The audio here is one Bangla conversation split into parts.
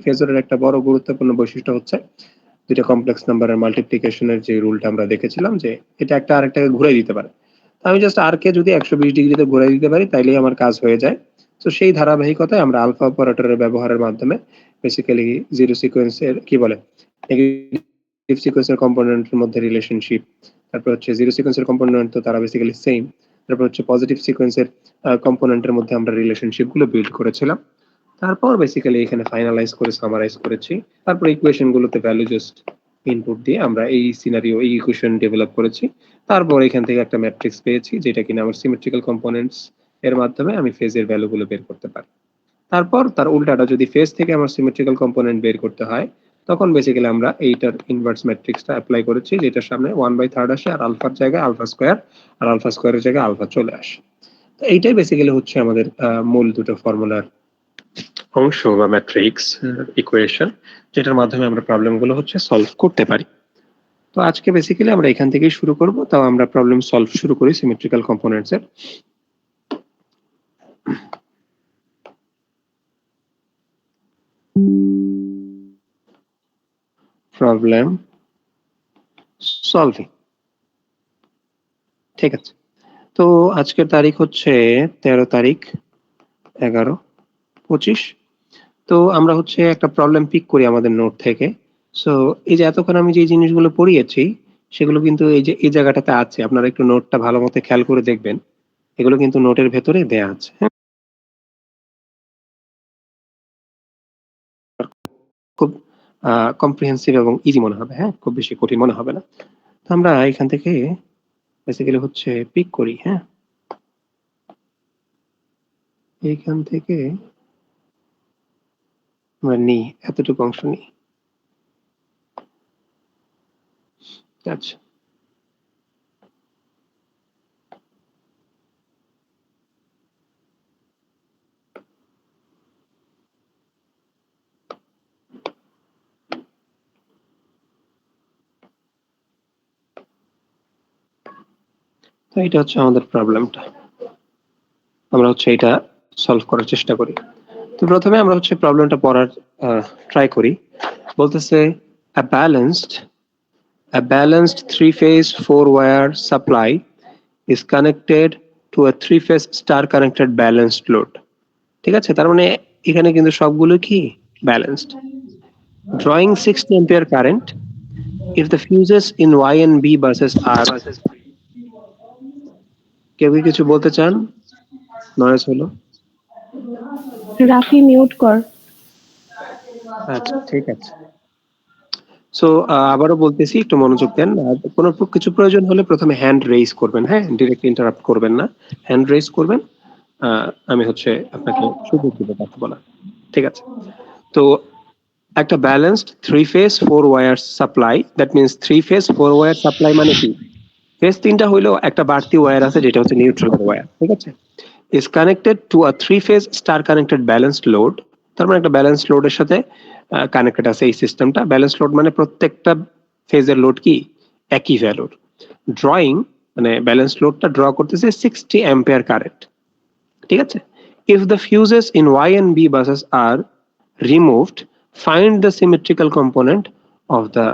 ফেজরের একটা বড় গুরুত্বপূর্ণ বৈশিষ্ট্য হচ্ছে দুইটা কমপ্লেক্স নাম্বারের মাল্টিপ্লিকেশনের যে রুলটা আমরা দেখেছিলাম যে এটা একটা আরেকটাকে ঘুরে দিতে পারে। আমি জাস্ট আর কে যদি 120 ডিগ্রিতে ঘুরে দিতে পারি তাইলেই আমার কাজ হয়ে যায়। তো সেই ধারাবাহিকতায় আমরা আলফা অপারেটরের ব্যবহারের মাধ্যমে বেসিক্যালি জিরো সিকোয়েন্সের কি বলে নেগেটিভ সিকোয়েন্সের কম্পোনেন্টের মধ্যে রিলেশনশিপ, তারপর হচ্ছে জিরো সিকোয়েন্সের কম্পোনেন্ট তো তারা বেসিক্যালি সেম, তারপর হচ্ছে পজিটিভ সিকোয়েন্সের কম্পোনেন্টের মধ্যে আমরা রিলেশনশিপ গুলো বিল্ড করেছিলাম। তারপর বেসিক্যালি এখানে ফাইনালাইজ করে সামারাইজ করেছি। তারপর ইকুয়েশন গুলোতে ভ্যালু জাস্ট ইনপুট দিয়ে আমরা এই সিনারিও এই ইকুয়েশন ডেভেলপ করেছি। তারপর এখান থেকে একটা ম্যাট্রিক্স পেয়েছি যেটা কিনা আমার সিমেট্রিক্যাল কম্পোনেন্টস এর মাধ্যমে আমি ফেজের ভ্যালুগুলো বের করতে পারি। তারপর তার উল্টাটা যদি ফেজ থেকে আমার সিমেট্রিক্যাল কম্পোনেন্ট বের করতে হয় তখন বেসিক্যালি আমরা এইটার ইনভার্স ম্যাট্রিক্সটা অ্যাপ্লাই করেছি যেটার সামনে 1/3 আসে আর আলফার জায়গায় আলফা স্কোয়ার আর আলফা স্কোয়ারের জায়গায় আলফা চলে আসে। তো এইটাই বেসিক্যালি হচ্ছে আমাদের মূল দুটো ফর্মুলার অংশ বা ম্যাট্রিক্স ইকুয়েশন যেটার মাধ্যমে আমরা প্রবলেমগুলো হচ্ছে সলভ করতে পারি। তো আজকে বেসিক্যালি আমরা এখান থেকেই শুরু করব। তাও আমরা প্রবলেম সলভ শুরু করি সিমেট্রিক্যাল কম্পোনেন্টস এর। প্রবলেম সলভিং, ঠিক আছে। তো আজকের তারিখ হচ্ছে 13 তারিখ 11/25। তো আমরা হচ্ছে একটা প্রবলেম পিক করি আমাদের নোট থেকে। সো এই যে এতক্ষণ আমি যে জিনিসগুলো পড়িয়েছি সেগুলো কিন্তু এই যে এই জায়গাটাতে আছে, আপনারা একটু নোটটা ভালো মতো খেয়াল করে দেখবেন, এগুলো কিন্তু নোটের ভেতরে দেয়া আছে। হ্যাঁ, খুব কম্প্রিহেন্সিভ এবং ইজি মনে হবে। হ্যাঁ, খুব বেশি কঠিন মনে হবে না। তো আমরা এখান থেকে বেসিক্যালি হচ্ছে পিক করি। হ্যাঁ, এইখান থেকে আমরা নিই, এতটুকু অংশ নিই। আচ্ছা, তো এটা হচ্ছে আমাদের প্রবলেমটা। আমরা হচ্ছে এটা সলভ করার চেষ্টা করি। তো প্রথমে আমরা হচ্ছে প্রবলেমটা পড়ার ট্রাই করি। বলতেছে a balanced three-phase four-wire supply is connected to a three-phase star-connected balanced load. ঠিক আছে, তার মানে এখানে কিন্তু সবগুলো কি balanced. Drawing 60 ampere current if the fuses in Y and B buses are, কেউ কি কিছু বলতে চান? নয়েজ হলো। রাফি মিউট কর। আচ্ছা, ঠিক আছে। সো আবারও বলতেছি, একটু মনোযোগ দেন। কোনো কিছু প্রয়োজন হলে প্রথমে হ্যান্ড রেইজ করবেন। হ্যাঁ, ডিরেক্ট ইন্টারাপ্ট করবেন না, হ্যান্ড রেইজ করবেন। আমি হচ্ছে আপনাকে সুযোগ দিব কথা বলা। ঠিক আছে। তো একটা balanced three phase four wire supply, that means three phase four wire supply মানে কি, ফেজ তিনটা হইলেও একটা বাড়তি ওয়্যার আছে যেটা হচ্ছে নিউট্রাল ওয়্যার। ঠিক আছে, is connected to a three-phase star-connected balanced load. তার মানে একটা ব্যালেন্স লোডের সাথে কানেক্টেড আছে এই সিস্টেমটা। ব্যালেন্স লোড মানে প্রত্যেকটা ফেজের লোড কি একই ভ্যালুর। ড্রয়িং মানে ব্যালেন্স লোডটা ড্র করতেছে 60 অ্যাম্পিয়ার কারেন্ট। ঠিক আছে, if the fuses in Y and B buses are removed, find the symmetrical component of the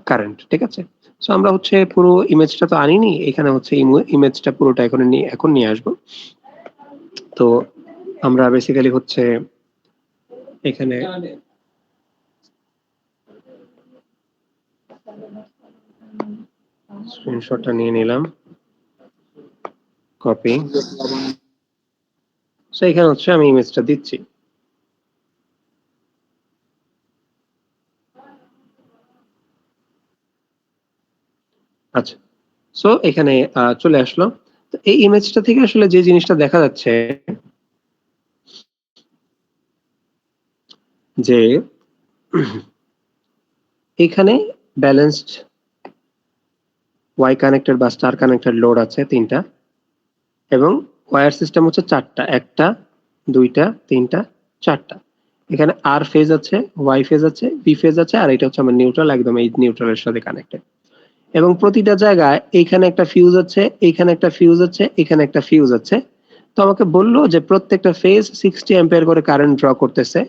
current. ঠিক আছে, সো আমরা হচ্ছে পুরো ইমেজটা তো আনিনি, এখানে হচ্ছে ইমেজটা পুরোটা এখন নিয়ে আসবো। তো আমরা বেসিক্যালি হচ্ছে এখানে স্ক্রিনশটটা নিয়ে নিলাম, কপি। সো এখানে হচ্ছে আমি ইমেজটা দিচ্ছি। আচ্ছা, সো এখানে চলে আসলো। তো এই ইমেজটা থেকে আসলে যে জিনিসটা দেখা যাচ্ছে যে এখানে ব্যালেন্সড ওয়াই কানেক্টেড বা স্টার কানেক্টেড লোড আছে তিনটা এবং ওয়্যার সিস্টেম হচ্ছে চারটা, একটা দুইটা তিনটা চারটা। এখানে আর ফেজ আছে, ওয়াই ফেজ আছে, বি ফেজ আছে, আর এটা হচ্ছে আমার নিউট্রাল, একদম এই নিউট্রালের সাথে কানেক্টেড। এবং প্রতিটা জায়গায় এইখানে একটা ফিউজ আছে, এইখানে একটা ফিউজ আছে, এখানে একটা ফিউজ আছে। তো আমাকে বললো যে প্রত্যেকটা ফেজ 60 অ্যাম্পিয়ার করে কারেন্ট ড্র করতেছে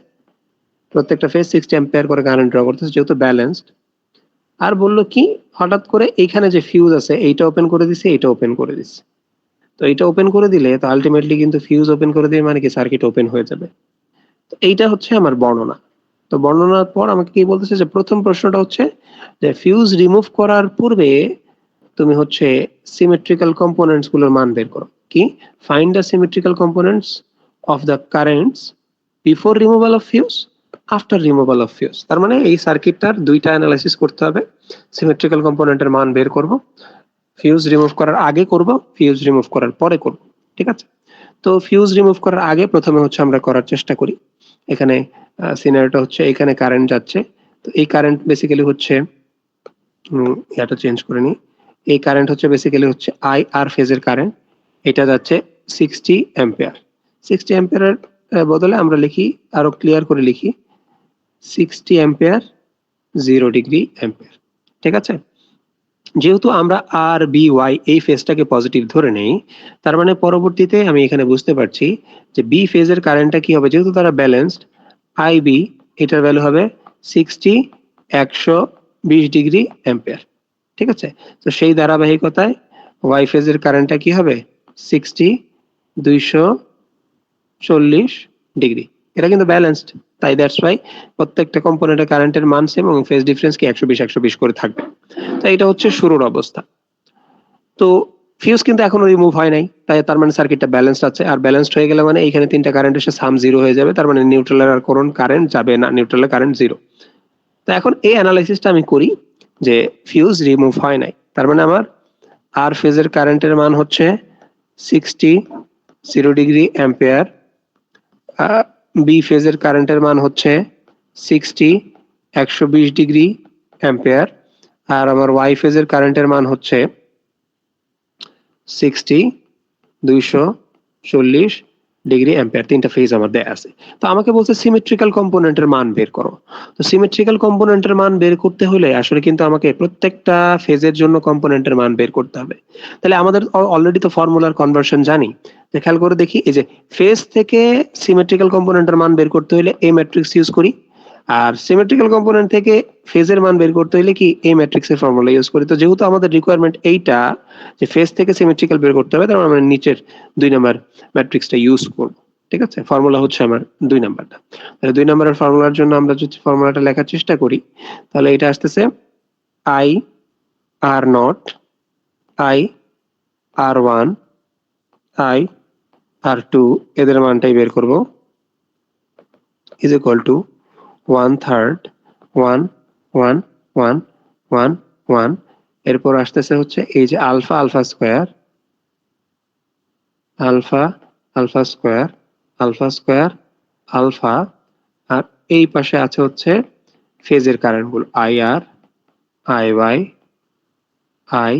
প্রত্যেকটা ফেজ 60 অ্যাম্পিয়ার করে কারেন্ট ড্র করতেছে যেহেতু ব্যালেন্সড। আর বললো কি হঠাৎ করে এইখানে যে ফিউজ আছে এইটা ওপেন করে দিছে, এইটা ওপেন করে দিছে। তো এইটা ওপেন করে দিলে তো আলটিমেটলি কিন্তু ফিউজ ওপেন করে দিয়ে মানে কি সার্কিট ওপেন হয়ে যাবে। তো এইটা হচ্ছে আমার বর্ণনা। তো বর্ণনার পর আমাকে কি বলতেছে যে প্রথম প্রশ্নটা হচ্ছে যে ফিউজ রিমুভ করার পূর্বে তুমি হচ্ছে সিমেট্রিক্যাল কম্পোনেন্টস গুলোর মান বের করো। কি? Find the symmetrical components of the currents before removal of fuse, after removal of fuse. তার মানে এই সার্কিটটার দুইটা অ্যানালাইসিস করতে হবে। সিমেট্রিক্যাল কম্পোনেন্টের মান বের করব, ফিউজ রিমুভ করার আগে করব, ফিউজ রিমুভ করার পরে করব। ঠিক আছে? তো ফিউজ রিমুভ করার আগে প্রথমে হচ্ছে আমরা করার চেষ্টা করি। এখানে সিনারিওটা হচ্ছে এখানে কারেন্ট যাচ্ছে। তো এই কারেন্ট বেসিক্যালি হচ্ছে এটা চেঞ্জ করে নিই। এই কারেন্ট হচ্ছে বেসিক্যালি হচ্ছে আই আর ফেজের কারেন্ট। এটা যাচ্ছে 60 অ্যাম্পিয়ার। 60 অ্যাম্পিয়ারের বদলে আমরা লিখি, আরো ক্লিয়ার করে লিখি 60 অ্যাম্পিয়ার 0 ডিগ্রি অ্যাম্পিয়ার। ঠিক আছে? যেহেতু আমরা আর বি ওয়াই এই ফেজটাকে পজিটিভ ধরে নেই, তার মানে পরবর্তীতে আমি এখানে বুঝতে পারছি যে বি ফেজের কারেন্টটা কি হবে, যেহেতু তারা ব্যালেন্সড, আই বি এটার ভ্যালু হবে 60 120 ডিগ্রি অ্যাম্পিয়ার। ঠিক আছে? তো সেই ধারাবাহিকতায় ওয়াই ফেজের কারেন্টটা কি হবে 60 240 ডিগ্রি। এটা কিন্তু ব্যালেন্সড, তাই দ্যাটস ওয়াই প্রত্যেকটা কম্পোনেন্টের কারেন্টের মান সেম এবং ফেজ ডিফারেন্স কি 120 120 করে থাকবে। তো এটা হচ্ছে শুরুর অবস্থা। তো ফিউজ কিন্তু এখনো রিমুভ হয় নাই, তাই তার মানে সার্কিটটা ব্যালেন্সড আছে। আর ব্যালেন্সড হয়ে গেলে মানে এখানে তিনটা কারেন্ট এসে সাম জিরো হয়ে যাবে, তার মানে নিউট্রালের আর কোন কারেন্ট যাবে না, নিউট্রালের কারেন্ট জিরো। তো এখন এই অ্যানালাইসিসটা আমি করি যে ফিউজ রিমুভ হয় নাই, তার মানে আমার আর ফেজের কারেন্টের মান হচ্ছে 60 0 ডিগ্রি অ্যাম্পিয়ার, বি ফেজের কারেন্টের মান হচ্ছে 60 120 ডিগ্রি অ্যাম্পিয়ার, আর আমার ওয়াই ফেজের কারেন্টের মান হচ্ছে 60 240 ডিগ্রি অ্যাম্পিয়ার। তিনটা ফেজ আমার দেয়া আছে। তো আমাকে বলছে সিমেট্রিক্যাল কম্পোনেন্টের মান বের করো। তো সিমেট্রিক্যাল কম্পোনেন্টের মান বের করতে হলে আসলে কিন্তু আমাকে প্রত্যেকটা ফেজের জন্য কম্পোনেন্টের মান বের করতে হবে। তাহলে আমাদের অলরেডি তো ফর্মুলার কনভার্সন জানি। যে খেয়াল করে দেখি, এই যে ফেজ থেকে সিমেট্রিক্যাল কম্পোনেন্টের মান বের করতে হলে এই ম্যাট্রিক্স ইউজ করি, আর সিমেট্রিক্যাল কম্পোনেন্ট থেকে ফেজের মান বের করতে হলে কি এই ম্যাট্রিক্সের ফর্মুলা ইউজ করি। তো যেহেতু আমাদের রিকোয়ারমেন্ট এইটা যে ফেজ থেকে সিমেট্রিক্যাল বের করতে হবে, তার মানে আমরা নিচের 2 নাম্বার ম্যাট্রিক্সটা ইউজ করব। ঠিক আছে? ফর্মুলা হচ্ছে আমার 2 নাম্বারটা। তাহলে 2 নাম্বারের ফর্মুলার জন্য আমরা যদি ফর্মুলাটা লেখার চেষ্টা করি, তাহলে এটা আসতেছে I R not, I R one, I R two, এদের মানটাই বের করব, ইজ ইকুয়াল টু 1/3 1 1 1 1 1। এরপর আসতেছে হচ্ছে এই যে alpha alpha square, alpha alpha square, alpha square alpha, আর এই পাশে আছে হচ্ছে ফেজের কারেন্ট গুলো I R, I Y, I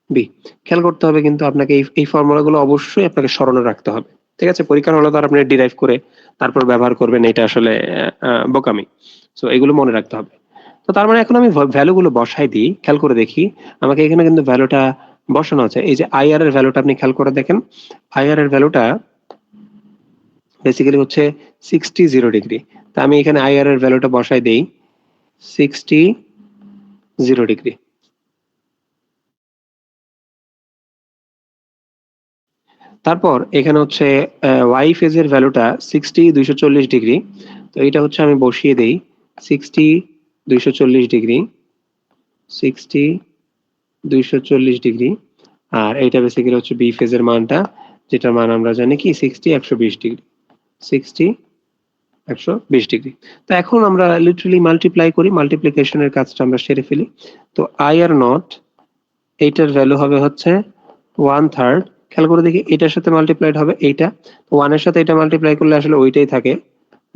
B. খেয়াল করতে হবে কিন্তু আপনাকে এই ফর্মুলাগুলো অবশ্যই আপনাকে স্মরণে রাখতে হবে। ঠিক আছে? পরীক্ষার হলে তো আর আপনি ডিরাইভ করে তারপর ব্যবহার করবেন, এটা আসলে বোকামি। সো এগুলো মনে রাখতে হবে। তো তার মানে এখন আমি ভ্যালুগুলো বসাই দিই। খেয়াল করে দেখি আমাকে এখানে কিন্তু ভ্যালুটা বসানো আছে। এই যে আই আর এর ভ্যালুটা আপনি খেয়াল করে দেখেন, আই আর এর ভ্যালুটা বেসিক্যালি হচ্ছে 60 0 ডিগ্রি। তা আমি এখানে আই আর এর ভ্যালুটা বসাই দেই 60 0 ডিগ্রি। তারপর এখানে হচ্ছে ওয়াই ফেজের ভ্যালুটা 60 240 ডিগ্রি। তো এটা হচ্ছে আমি বসিয়ে দেই 60 240 ডিগ্রি, 60 240 ডিগ্রি। আর এইটা বেসিক্যালি হচ্ছে বি ফেজের মানটা, যেটার মান আমরা জানি কি 60 120 ডিগ্রি, 60 120 ডিগ্রি। তো এখন আমরা লিটারালি মাল্টিপ্লাই করি, মাল্টিপ্লিকেশনের কাজটা আমরা সেরে ফেলি। তো আই আর নট এইটার ভ্যালু হবে হচ্ছে 1/3। খেয়াল করে দেখি এটার সাথে মাল্টিপ্লাইড হবে এইটা, ওয়ান এর সাথে এটা মাল্টিপ্লাই করলে আসলে ওইটাই থাকে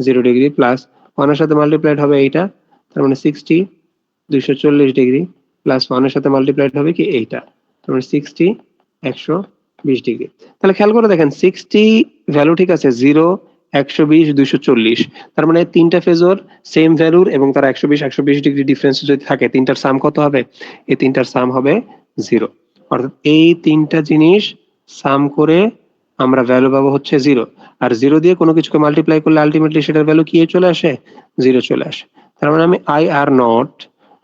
0 ডিগ্রি, প্লাস ওয়ান এর সাথে মাল্টিপ্লাইড হবে এইটা, তার মানে 60 240 ডিগ্রি, প্লাস ওয়ান এর সাথে মাল্টিপ্লাইড হবে কি এইটা, তার মানে 60 120 ডিগ্রি। তাহলে খেয়াল করে দেখেন 60 ভ্যালু ঠিক আছে, 0 120 240, তার মানে তিনটা ফেজর সেম ভ্যালুর এবং তার 120 120 ডিগ্রি ডিফারেন্স যদি থাকে, তিনটার সাম কত হবে? এই তিনটার সাম হবে 0। অর্থাৎ এই তিনটা জিনিস সাম করে আমরা ভ্যালু পাবো হচ্ছে 0, আর 0 দিয়ে কোনো কিছুকে মাল্টিপ্লাই করলে আলটিমেটলি সেটার ভ্যালু কি চলে আসে? 0 চলে আসে। তার মানে আমি আই আর নট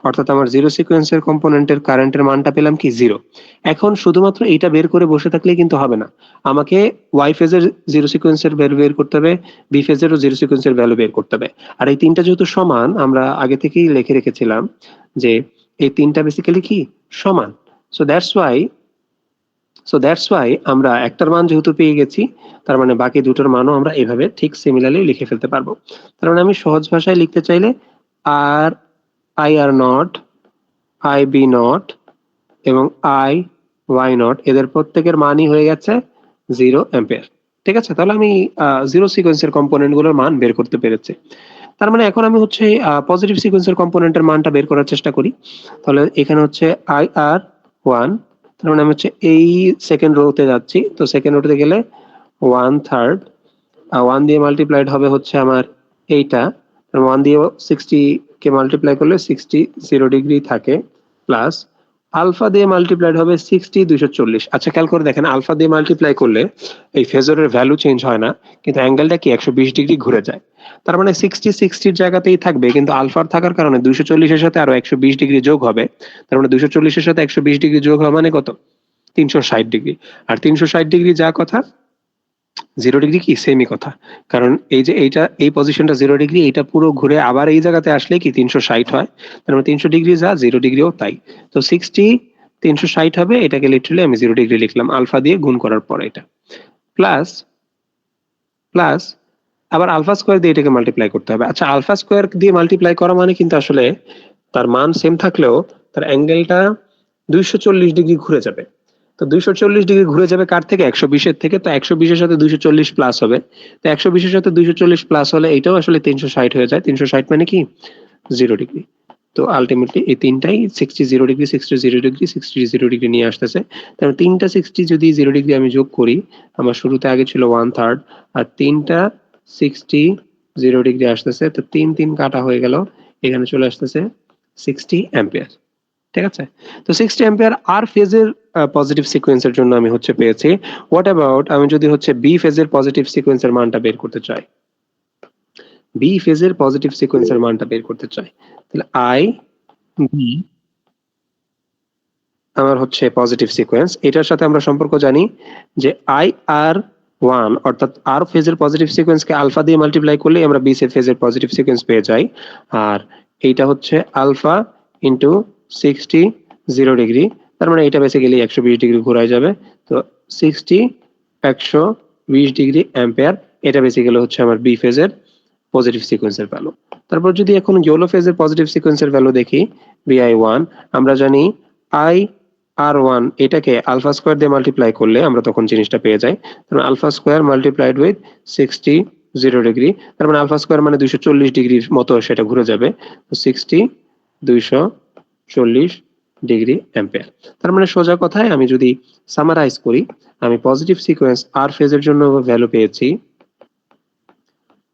অর্থাৎ আমার 0 সিকোয়েন্সের কম্পোনেন্টের কারেন্টের মানটা পেলাম কি 0। এখন শুধুমাত্র এইটা বের করে বসে থাকলেই কিন্তু হবে না, আমাকে ওয়াই ফেজের 0 সিকোয়েন্সের ভ্যালু বের করতে হবে, বি ফেজেরও 0 সিকোয়েন্সের ভ্যালু বের করতে হবে। আর এই তিনটা যেহেতু সমান, আমরা আগে থেকেই লিখে রেখেছিলাম যে এই তিনটা বেসিক্যালি কি সমান। সো দ্যাটস ওয়াই আমরা একটার মান যেহেতু পেয়ে গেছি, তার মানে বাকি দুটোর মানও আমরা এভাবে ঠিক সিমিলারলি লিখে ফেলতে পারবো। তার মানে আমি সহজ ভাষায় লিখতে চাইলে আর I R not, I B not এবং আই ওয়াই নট এদের প্রত্যেকের মানই হয়ে গেছে 0 অ্যাম্পিয়ার। ঠিক আছে, তাহলে আমি 0 সিকোয়েন্সের কম্পোনেন্ট গুলোর মান বের করতে পেরেছি। তার মানে এখন আমি হচ্ছে পজিটিভ সিকোয়েন্সের কম্পোনেন্টের মানটা বের করার চেষ্টা করি। তাহলে এখানে হচ্ছে আই আর 1, তার মানে আমি হচ্ছে এই সেকেন্ড রোতে যাচ্ছি, তো সেকেন্ড রোতে গেলে 1/3 1 দিয়ে মাল্টিপ্লাইড হবে হচ্ছে আমার এইটা, 1 দিয়ে 60 কে মাল্টিপ্লাই করলে 60 0 ডিগ্রি থাকে, প্লাস আলফা দিয়ে মাল্টিপ্লাইড হবে 60 240। আচ্ছা খেয়াল করে দেখেন, আলফা দিয়ে মাল্টিপ্লাই করলে এই ফেজরের ভ্যালু চেঞ্জ হয় না, কিন্তু অ্যাঙ্গেলটা কি 120 ডিগ্রি ঘুরে যায়। তার মানে 60 জায়গাতেই থাকবে, কিন্তু আলফার থাকার কারণে 240 এর সাথে আরো 120 ডিগ্রি যোগ হবে। তার মানে 240 এর সাথে 120 ডিগ্রি যোগ হবে মানে কত? 360 ডিগ্রি। আর 360 ডিগ্রি যা কথা, 0 ডিগ্রি কি সেমই কথা। কারণ এই যে এইটা এই পজিশনটা 0 ডিগ্রি, এটা পুরো ঘুরে আবার এই জায়গাতে আসলে কি 360 হয়। তার মানে 300 ডিগ্রি যা 0 ডিগ্রিও তাই। তো 60 360 হবে, এটাকে লিটারালি আমি 0 ডিগ্রি লিখলাম আলফা দিয়ে গুণ করার পর। এটা প্লাস প্লাস আবার আলফা স্কোয়ার দিয়ে এটাকে মাল্টিপ্লাই করতে হবে। আচ্ছা আলফা স্কোয়ার দিয়ে মাল্টিপ্লাই করা মানে কিন্তু আসলে তার মান সেম থাকলেও তার অ্যাঙ্গেলটা 240 ডিগ্রি ঘুরে যাবে। তো 240 ডিগ্রি ঘুরে যাবে কার থেকে? 120 এর থেকে। তো 120 এর সাথে 240 প্লাস হবে। তো 120 এর সাথে 240 প্লাস হলে এটাও আসলে 360 হয়ে যায়। 360 মানে কি 0 ডিগ্রি। তো আলটিমেটলি এই তিনটাই 60 0 ডিগ্রি 60 0 ডিগ্রি 60 0 ডিগ্রি নিয়ে আসতেছে। তাহলে তিনটা 60 যদি 0 ডিগ্রি আমি যোগ করি, আমার শুরুতে আগে ছিল 1/3, আর তিনটা 60 0 ডিগ্রি আসতেছে, তো 3 3 কাটা হয়ে গেল, এখানে চলে আসতেছে 60 অ্যাম্পিয়ার। ঠিক আছে, তো 60 অ্যাম্পিয়ার আর ফেজের পজিটিভ সিকোয়েন্সের জন্য আমি হচ্ছে পেয়েছি। হোয়াট অ্যাবাউট আমি যদি হচ্ছে বি ফেজের পজিটিভ সিকোয়েন্সের মানটা বের করতে চাই? বি ফেজের পজিটিভ সিকোয়েন্সের মানটা বের করতে চাই, তাহলে আই বি আমার হচ্ছে পজিটিভ সিকোয়েন্স। এটার সাথে আমরা সম্পর্ক জানি যে আই আর 1 অর্থাৎ আর ফেজের পজিটিভ সিকোয়েন্সকে আলফা দিয়ে মাল্টিপ্লাই করলে আমরা বি ফেজের পজিটিভ সিকোয়েন্স পেয়ে যাই। আর এইটা হচ্ছে আলফা ইন্টু 60 0 ডিগ্রি, তার মানে এটা বেসিক্যালি 120 ডিগ্রি ঘোরায় যাবে। তো 60 120 ডিগ্রি অ্যাম্পিয়ার, এটা বেসিক্যালি হচ্ছে আমার বি ফেজের পজিটিভ সিকোয়েন্সের ভ্যালু। তারপর যদি এখন ইয়েলো ফেজের পজিটিভ সিকোয়েন্সের ভ্যালু দেখি, BI1, আমরা জানি আই আর 1 এটাকে আলফা স্কোয়ার দিয়ে মাল্টিপ্লাই করলে আমরা তখন জিনিসটা পেয়ে যাই। তার মানে alpha square multiplied with 60 0 degree, তার মানে আলফা স্কোয়ার মানে 240 ডিগ্রির মতো সেটা ঘুরে যাবে। তো 60 240 ডিগ্রি অ্যাম্পিয়ার। তার মানে সোজা কথায় আমি যদি সামারাইজ করি, আমি পজিটিভ সিকোয়েন্স আর ফেজের জন্য ভ্যালু পেয়েছি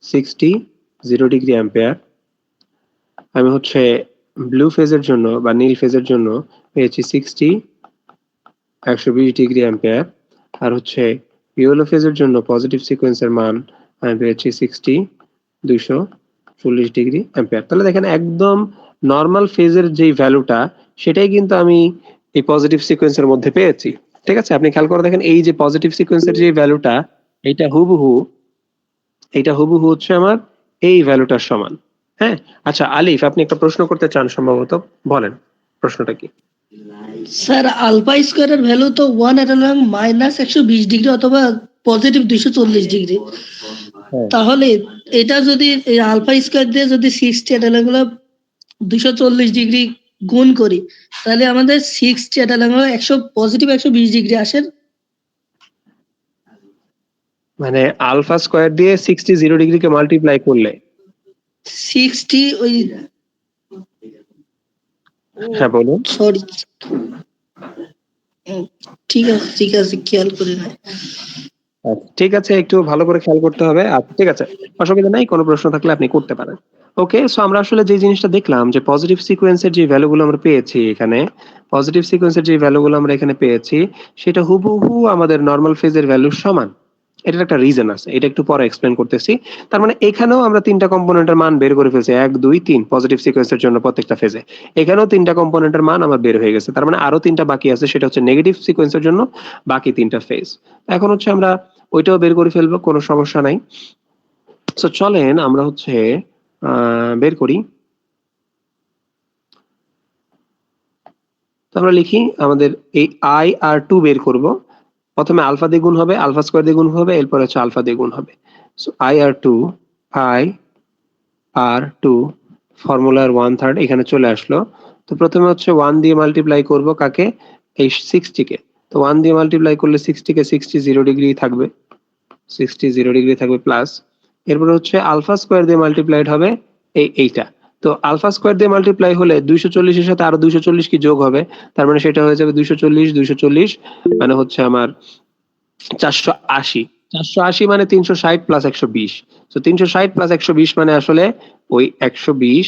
60 0 ডিগ্রি অ্যাম্পিয়ার। আমি হচ্ছে ব্লু ফেজের জন্য বা নীল ফেজের জন্য পেয়েছি 60 120 ডিগ্রি অ্যাম্পিয়ার। আর হচ্ছে ইয়েলো ফেজের জন্য পজিটিভ সিকোয়েন্সের মান আমি পেয়েছি 60 240 ডিগ্রি অ্যাম্পিয়ার। তাহলে দেখেন একদম নর্মাল ফেজের যেই ভ্যালুটা, সেটাই কিন্তু আমি এই পজিটিভ সিকোয়েন্সের মধ্যে পেয়েছি। ঠিক আছে, আপনি খেয়াল করে দেখেন এই যে পজিটিভ সিকোয়েন্সের যে ভ্যালুটা, এটা হুবহু এইটা হুবহু হচ্ছে আমার এই ভ্যালুটার সমান। হ্যাঁ, আচ্ছা আলিফ, আপনি একটা প্রশ্ন করতে চান সম্ভবত, বলেন প্রশ্নটা কি? স্যার আলফা স্কোয়ারের ভ্যালু তো 1 এটালাম -120 ডিগ্রি অথবা পজিটিভ 240 ডিগ্রি। তাহলে এটা যদি আলফা স্কোয়ার দিয়ে যদি 60 এটালাম 240 ডিগ্রি গুণ করি, তাহলে আমাদের 60 এটালাম 100 পজিটিভ 120 ডিগ্রি আসে। মানে আলফা স্কোয়ার দিয়ে 60 0 ডিগ্রিকে মাল্টিপ্লাই করলে 60 ওই হ্যাঁ বলুন। সরি, ঠিক আছে খেয়াল করি না। ঠিক আছে, একটু ভালো করে খেয়াল করতে হবে। আচ্ছা ঠিক আছে, অসুবিধা নাই, কোনো প্রশ্ন থাকলে আপনি করতে পারেন। ওকে, সো আমরা আসলে যে জিনিসটা দেখলাম যে পজিটিভ সিকোয়েন্সের যে ভ্যালুগুলো আমরা পেয়েছি এখানে, পজিটিভ সিকোয়েন্সের যে ভ্যালুগুলো আমরা এখানে পেয়েছি, সেটা হুবহু আমাদের নরমাল ফেজের ভ্যালুর সমান। এটার একটা রিজন আছে, এটা একটু পরে এক্সপ্লেন করতেছি। তার মানে এখানেও আমরা তিনটা কম্পোনেন্টের মান বের করে ফেলছি, 1 2 3 পজিটিভ সিকোয়েন্সের জন্য প্রত্যেকটা ফেজে। এখানেও তিনটা কম্পোনেন্টের মান আমার বের হয়ে গেছে, তার মানে আরো তিনটা বাকি আছে, সেটা হচ্ছে নেগেটিভ সিকোয়েন্সের জন্য বাকি তিনটা ফেজ। এখন হচ্ছে আমরা ওইটাও বের করে ফেলবো, কোনো সমস্যা নাই। সো চলেন আমরা হচ্ছে বের করি। তো আমরা লিখি আমাদের এই আই আর টু বের করব। প্রথমে আলফা দিয়ে গুণ হবে, আলফা স্কোয়ার দিয়ে গুণ হবে, এরপর হচ্ছে আলফা দিয়ে গুণ হবে। সো আই আর টু ফর্মুলার 1/3 এখানে চলে আসলো। তো প্রথমে হচ্ছে 1 দিয়ে মাল্টিপ্লাই করব কাকে, এই 60 কে। তো 1 দিয়ে মাল্টিপ্লাই করলে 60 কে 60 0 ডিগ্রি থাকবে, 60 0 ডিগ্রি থাকবে প্লাস। এরপর হচ্ছে আলফা স্কোয়ার দিয়ে মাল্টিপ্লাইড হবে এইটা। তো আলফা স্কোয়ার দিয়ে মাল্টিপ্লাই হলে 240 এর সাথে আরো 240 কি যোগ হবে, তার মানে সেটা হয়ে যাবে 240 মানে হচ্ছে আমার 480। 480 মানে 360 প্লাস 120। তো 360 প্লাস 120 মানে আসলে ওই 120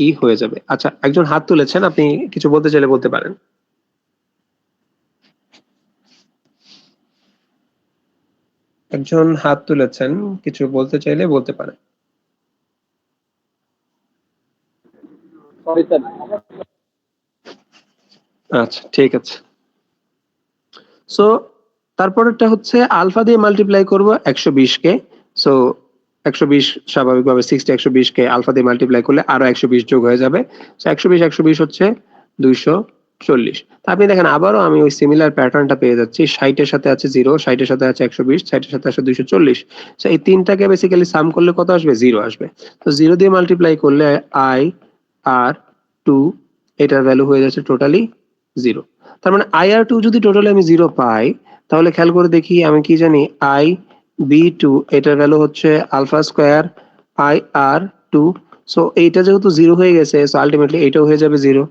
ই হয়ে যাবে। আচ্ছা, একজন হাত তুলেছেন, আপনি কিছু বলতে চাইলে বলতে পারেন। একজন হাত তুলেছেন, কিছু বলতে চাইলে বলতে পারেন। আচ্ছা, ঠিক আছে। সো তারপরেরটা হচ্ছে আলফা দিয়ে মাল্টিপ্লাই করব 120 কে। সো 120 স্বাভাবিকভাবে 60 120 কে আলফা দিয়ে মাল্টিপ্লাই করলে আরো 120 যোগ হয়ে যাবে। সো 120 হচ্ছে 240। তা আপনি দেখেন আবারও আমি ওই সিমিলার প্যাটার্নটা পেয়ে যাচ্ছি। 60 এর সাথে আছে 0, 60 এর সাথে আছে 120, 60 এর সাথে আছে 240। সো এই তিনটাকে বেসিক্যালি সাম করলে কত আসবে, 0 আসবে। তো 0 দিয়ে মাল্টিপ্লাই করলে আই আর 2 এটার ভ্যালু হয়ে যাচ্ছে টোটালি 0। তার মানে আই আর 2 যদি টোটালি আমি 0 পাই, তাহলে খেয়াল করে দেখি আমি কি জানি, আই বি 2 এটার ভ্যালু হচ্ছে alpha square I R 2। So এইটা যেহেতু 0 হয়ে গেছে, সো আলটিমেটলি এটাও হয়ে যাবে 0।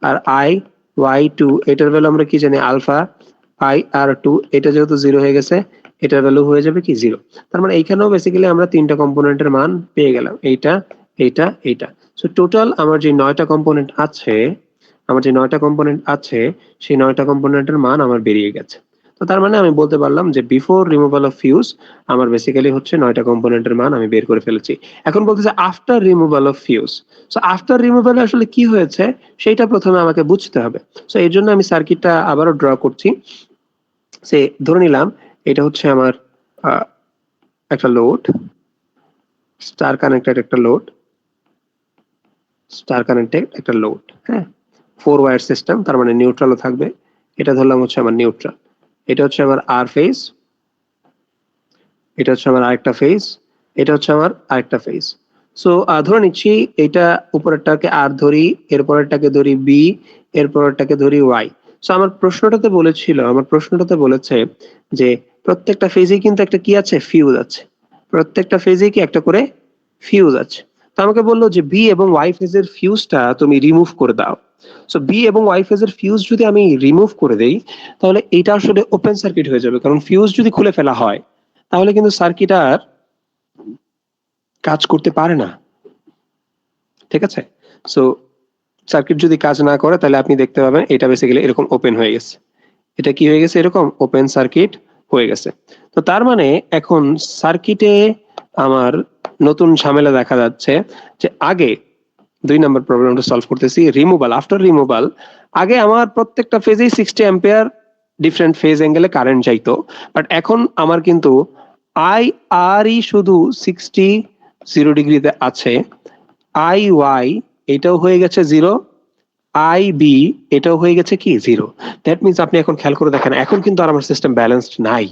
আর আই ওয়াই 2 এটার ভ্যালু আমরা কি জানি, আলফা আই আর 2, এটা যেহেতু 0 হয়ে গেছে, এটার ভ্যালু হয়ে যাবে কি 0। তার মানে এইখানেও বেসিক্যালি আমরা তিনটা কম্পোনেন্টের মান পেয়ে গেলাম, এইটা এইটা এইটা। সো টোটাল আমার যে 9টা কম্পোনেন্ট আছে, সেই 9টা কম্পোনেন্টের মান আমার বেরিয়ে গেছে। তো তার মানে আমি বলতে পারলাম যে বিফোর রিমুভাল অফ ফিউজ আমার বেসিক্যালি হচ্ছে 9টা কম্পোনেন্টের মান আমি বের করে ফেলেছি। এখন বলতেছে after removal of fuse. So after রিমুভালে আসলে কি হয়েছে সেটা প্রথমে আমাকে বুঝতে হবে। সো এর জন্য আমি সার্কিটটা আবারও ড্র করছি। সে ধরে নিলাম এটা হচ্ছে আমার একটা লোড, স্টার কানেক্টেড একটা লোড, হ্যাঁ, 4 ওয়্যার সিস্টেম, তার মানে নিউট্রালও থাকবে। এটা ধরলাম হচ্ছে আমার নিউট্রাল, এটা হচ্ছে আমার আর ফেজ, এটা হচ্ছে আমার আরেকটা ফেজ, এটা হচ্ছে আমার আরেকটা ফেজ। সো ধরে নিচ্ছি এটা উপরেরটাকে আর ধরি, এরপরেরটাকে ধরি বি, এরপরেরটাকে ধরি ওয়াই। সো আমার প্রশ্নটাতে বলেছে যে প্রত্যেকটা ফেজেই কিন্তু একটা কি আছে, ফিউজ আছে। প্রত্যেকটা ফেজেই কি একটা করে ফিউজ আছে। তো আমাকে বললো যে বি এবং ওয়াই ফেজের ফিউজটা তুমি রিমুভ করে দাও। সো বি এবং ওয়াই ফেজের ফিউজ যদি আমি রিমুভ করে দেই, তাহলে এটা আসলে ওপেন সার্কিট হয়ে যাবে, কারণ ফিউজ যদি খুলে ফেলা হয় তাহলে কিন্তু সার্কিট আর কাজ করতে পারে না। ঠিক আছে, সো সার্কিট যদি কাজ না করে তাহলে আপনি দেখতে পাবেন এটা বেসিক্যালি এরকম ওপেন হয়ে গেছে। এটা কি হয়ে গেছে, এরকম ওপেন সার্কিট হয়ে গেছে। তো তার মানে এখন সার্কিটে আমার নতুন ঝামেলা দেখা যাচ্ছে যে আগে 2 নম্বর প্রবলেমটা সলভ করতেছি, রিমুভাল, আফটার রিমুভাল আগে আমার প্রত্যেকটা ফেজেই 60 অ্যাম্পিয়ার ডিফারেন্ট ফেজ অ্যাঙ্গেলে কারেন্ট যাইতো, বাট এখন আমার কিন্তু আই আর ই শুধু 60 0 ডিগ্রিতে আছে, আই ওয়াই এটাও হয়ে গেছে 0, আই বি এটাও হয়ে গেছে কি 0। দ্যাট মিনস আপনি এখন খেয়াল করে দেখেন এখন কিন্তু আর আমার সিস্টেম ব্যালেন্সড নাই,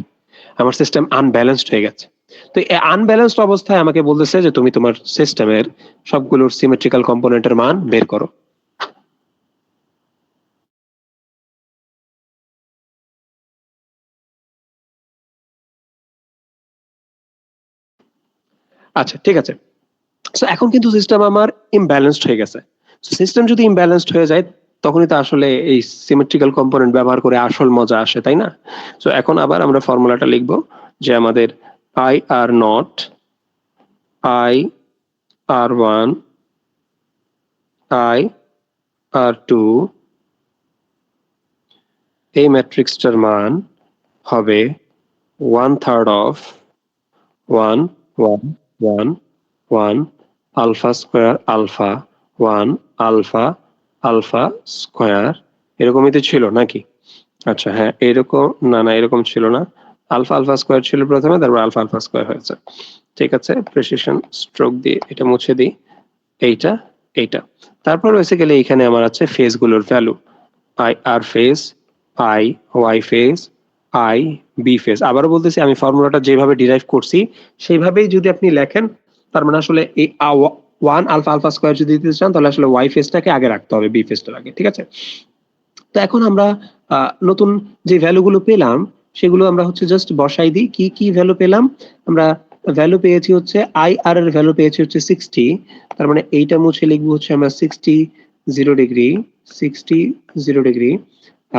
আমার সিস্টেম আনব্যালেন্সড হয়ে গেছে। তো এই আনব্যালেন্সড অবস্থায় আমাকে বলতেছে যে তুমি তোমার সিস্টেমের সবগুলোর সিমেট্রিক্যাল কম্পোনেন্টের মান বের করো। আচ্ছা, ঠিক আছে। সো এখন কিন্তু সিস্টেম আমার ইমব্যালেন্সড হয়ে গেছে। সিস্টেম যদি ইমব্যালেন্সড হয়ে যায় তখনই তো আসলে এই সিমেট্রিক্যাল কম্পোনেন্ট ব্যবহার করে আসল মজা আসে, তাই না? সো এখন আবার আমরা ফর্মুলাটা লিখব যে আমাদের I R not, I R one, I R two, এই ম্যাট্রিক্সটার মান হবে 1/3 of 1 1 1 1 alpha square alpha 1 alpha alpha square এরকমই তো ছিল নাকি? আচ্ছা হ্যাঁ এরকম না এরকম ছিল না। আলফা আলফা স্কয়ার ছিল প্রথমে, তারপর আলফা আলফা স্কয়ার হয়েছে। ঠিক আছে, প্রেসিশন স্ট্রোক দিয়ে এটা মুছে দিই। এইটা এইটা তারপর বেসিক্যালি এখানে আমার আছে ফেজ গুলোর value. I R phase, I Y phase, I B phase. আবারও বলতেছি, আমি ফর্মুলাটা যেভাবে ডিরাইভ করছি সেইভাবেই যদি আপনি লেখেন, তার মানে আসলে এই 1 আলফা আলফা স্কয়ার যদি দিতে চান তাহলে আসলে ওয়াই ফেজটাকে আগে রাখতে হবে বি ফেজটার আগে। ঠিক আছে, তো এখন আমরা নতুন যে ভ্যালুগুলো পেলাম সেগুলো আমরা হচ্ছে জাস্ট বসাই দিই। কি কি ভ্যালু পেলাম? আমরা ভ্যালু পেয়েছি হচ্ছে আই আর এর ভ্যালু পেয়েছি হচ্ছে 60। তার মানে এইটা মুছে লিখবো হচ্ছে আমরা 60 0 ডিগ্রি 60 0 ডিগ্রি।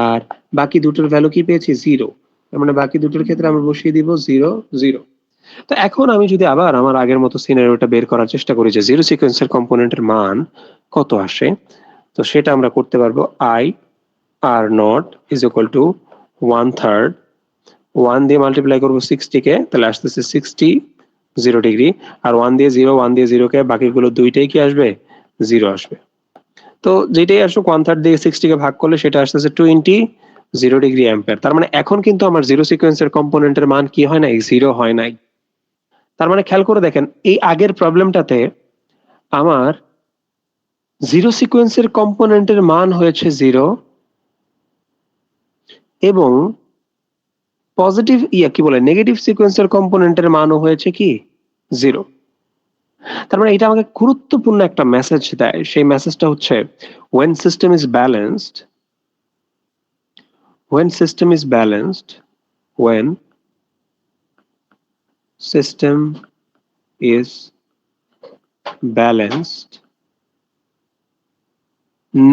আর বাকি দুটোর ভ্যালু কি পেয়েছি? 0। তার মানে বাকি দুটোর ক্ষেত্রে আমরা বসিয়ে দিব 0 0। তো এখন আমি যদি আবার আমার আগের মতো সিনারিওটা বের করার চেষ্টা করি যে জিরো সিকোয়েন্সের কম্পোনেন্টের মান কত আসে, তো সেটা আমরা করতে পারবো। I R not is equal two 1/3 1 দিয়ে মাল্টিপ্লাই করবো 60 কে, তাহলে আসতেছে 60 0 ডিগ্রি। আর 1 দিয়ে 0 1 দিয়ে 0 কে বাকিগুলো দুইটাই কি আসবে? 0 আসবে। তো যেটাই আসুক 1/3 দিয়ে 60 কে ভাগ করলে সেটা আসতেছে 20 0 ডিগ্রি অ্যাম্পিয়ার। তার মানে এখন কিন্তু আমার জিরো সিকোয়েন্সের কম্পোনেন্টের মান কি হয় নাই? 0 হয় নাই। তার মানে খেয়াল করে দেখেন, এই আগের প্রবলেমটাতে আমার জিরো সিকোয়েন্সের কম্পোনেন্টের মান হয়েছে 0 এবং পজিটিভ কি বলে নেগেটিভ সিকোয়েন্সের কম্পোনেন্টের মানও হয়েছে কি? 0। তার মানে এটা আমাকে গুরুত্বপূর্ণ একটা মেসেজ দেয়। সেই মেসেজটা হচ্ছে when system is balanced, when system is balanced, when system is balanced,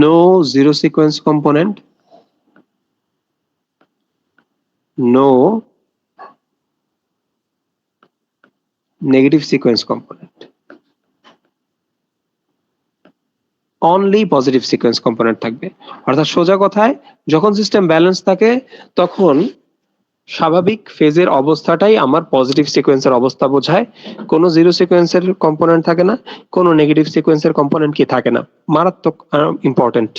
no zero sequence component, no negative sequence component, only positive sequence component থাকবে। অর্থাৎ সোজা কথায়, যখন সিস্টেম ব্যালেন্স থাকে তখন স্বাভাবিক ফেজের অবস্থাটাই আমার পজিটিভ সিকোয়েন্সের অবস্থা বোঝায়। কোনো জিরো সিকোয়েন্সের কম্পোনেন্ট থাকে না, কোনো নেগেটিভ সিকোয়েন্সের কম্পোনেন্ট কি থাকে না। মারাত্মক ইম্পর্টেন্ট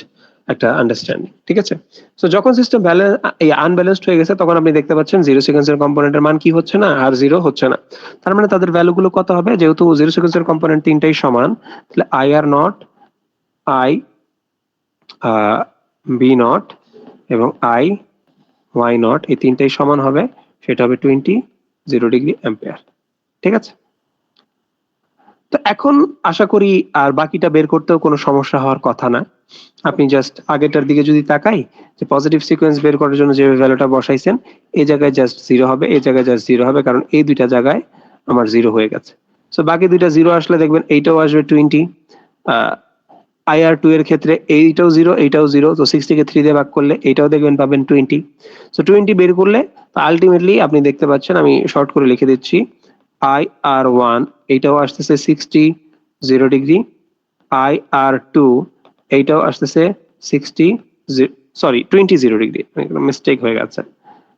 একটা আন্ডারস্ট্যান্ডিং। ঠিক আছে, তো যখন সিস্টেম আনব্যালেন্সড হয়ে গেছে তখন আপনি দেখতে পাচ্ছেন জিরো সিকোয়েন্সের কম্পোনেন্টের মান কি হচ্ছে না, আর 0 হচ্ছে না। তার মানে তাদের ভ্যালুগুলো কত হবে? যেহেতু জিরো সিকোয়েন্সের কম্পোনেন্ট তিনটাই সমান, তাহলে I R not, I B not এবং আই ওয়াই নট, এই তিনটাই সমান হবে। সেটা হবে 20 0 ডিগ্রি অ্যাম্পিয়ার। ঠিক আছে, তো এখন আশা করি আর বাকিটা বের করতেও কোনো সমস্যা হওয়ার কথা না। আপনি জাস্ট আগেরটার দিকে যদি তাকাই, যে পজিটিভ সিকোয়েন্স বের করার জন্য যে ভ্যালুটা বসাইছেন, এই জায়গায় জাস্ট 0 হবে, এই জায়গায় জাস্ট 0 হবে, কারণ এই দুইটা জায়গায় আমার 0 হয়ে গেছে। সো বাকি দুইটা 0 আসলে দেখবেন এইটাও আসবে 20। আইআর 2 এর ক্ষেত্রে এইটাও 0 এইটাও 0, তো 60 কে 3 দিয়ে ভাগ করলে এইটাও দেখবেন পাবেন 20। সো 20 বের করলে আলটিমেটলি আপনি দেখতে পাচ্ছেন, আমি শর্ট করে লিখে দিচ্ছি, আই আর 1 এইটাও আসতেছে 60 0 ডিগ্রি, আই আর 2 এইটাও আসতেছে 60 সরি 20 0 ডিগ্রি, মিস্টেক হয়ে গেছে।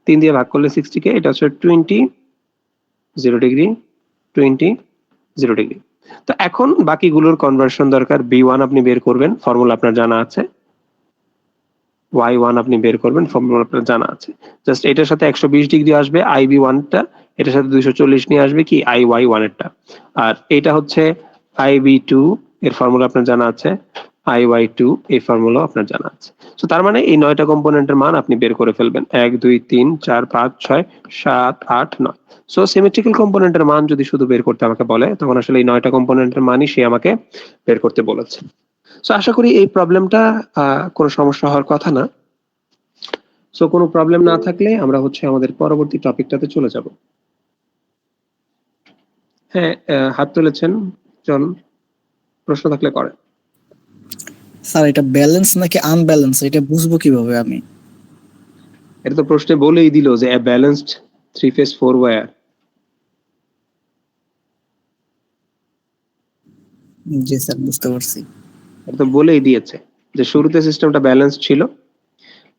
3 দিয়ে ভাগ করলে 60 কে, এটা হচ্ছে 20 0 ডিগ্রি 20 0 ডিগ্রি। তো এখন বাকিগুলোর কনভার্সন দরকার। বি1 আপনি বের করবেন, ফর্মুলা আপনার জানা আছে। y1 আপনি বের করবেন, ফর্মুলা আপনার জানা আছে। জাস্ট এটার সাথে 120 ডিগ্রি আসবে আইবি1টা, এটার সাথে 240 নিয়ে আসবে কি আইওয়াই1 এরটা। আর এটা হচ্ছে আইবি2, এর ফর্মুলা আপনার জানা আছে। আইওয়াই2 এই ফর্মুলা আপনার জানা আছে। সো তার মানে এই 9টা কম্পোনেন্টের মান আপনি বের করে ফেলবেন। 1 2 3 4 5 6 7 8 9। সো সিমেট্রিক্যাল কম্পোনেন্টের মান যদি শুধু বের করতে আমাকে বলে, তখন আসলে এই 9টা কম্পোনেন্টের মানই সে আমাকে বের করতে বলেছে। সো আশা করি এই প্রবলেমটা কোনো সমস্যা হওয়ার কথা না। সো কোনো প্রবলেম না থাকলে আমরা হচ্ছে আমাদের পরবর্তী টপিকটাতে চলে যাব। হ্যাঁ, হাত তুলেছেন জন, প্রশ্ন থাকলে করেন। স্যার এটা ব্যালেন্স নাকি আনব্যালেন্স এটা বুঝবো কিভাবে আমি? এটা তো প্রশ্নে বলেই দিল যে a balanced 3-phase 4-wire। G sir বুঝতে পারছি। এটা তো বলেই দিয়েছে যে শুরুতে সিস্টেমটা ব্যালেন্স ছিল,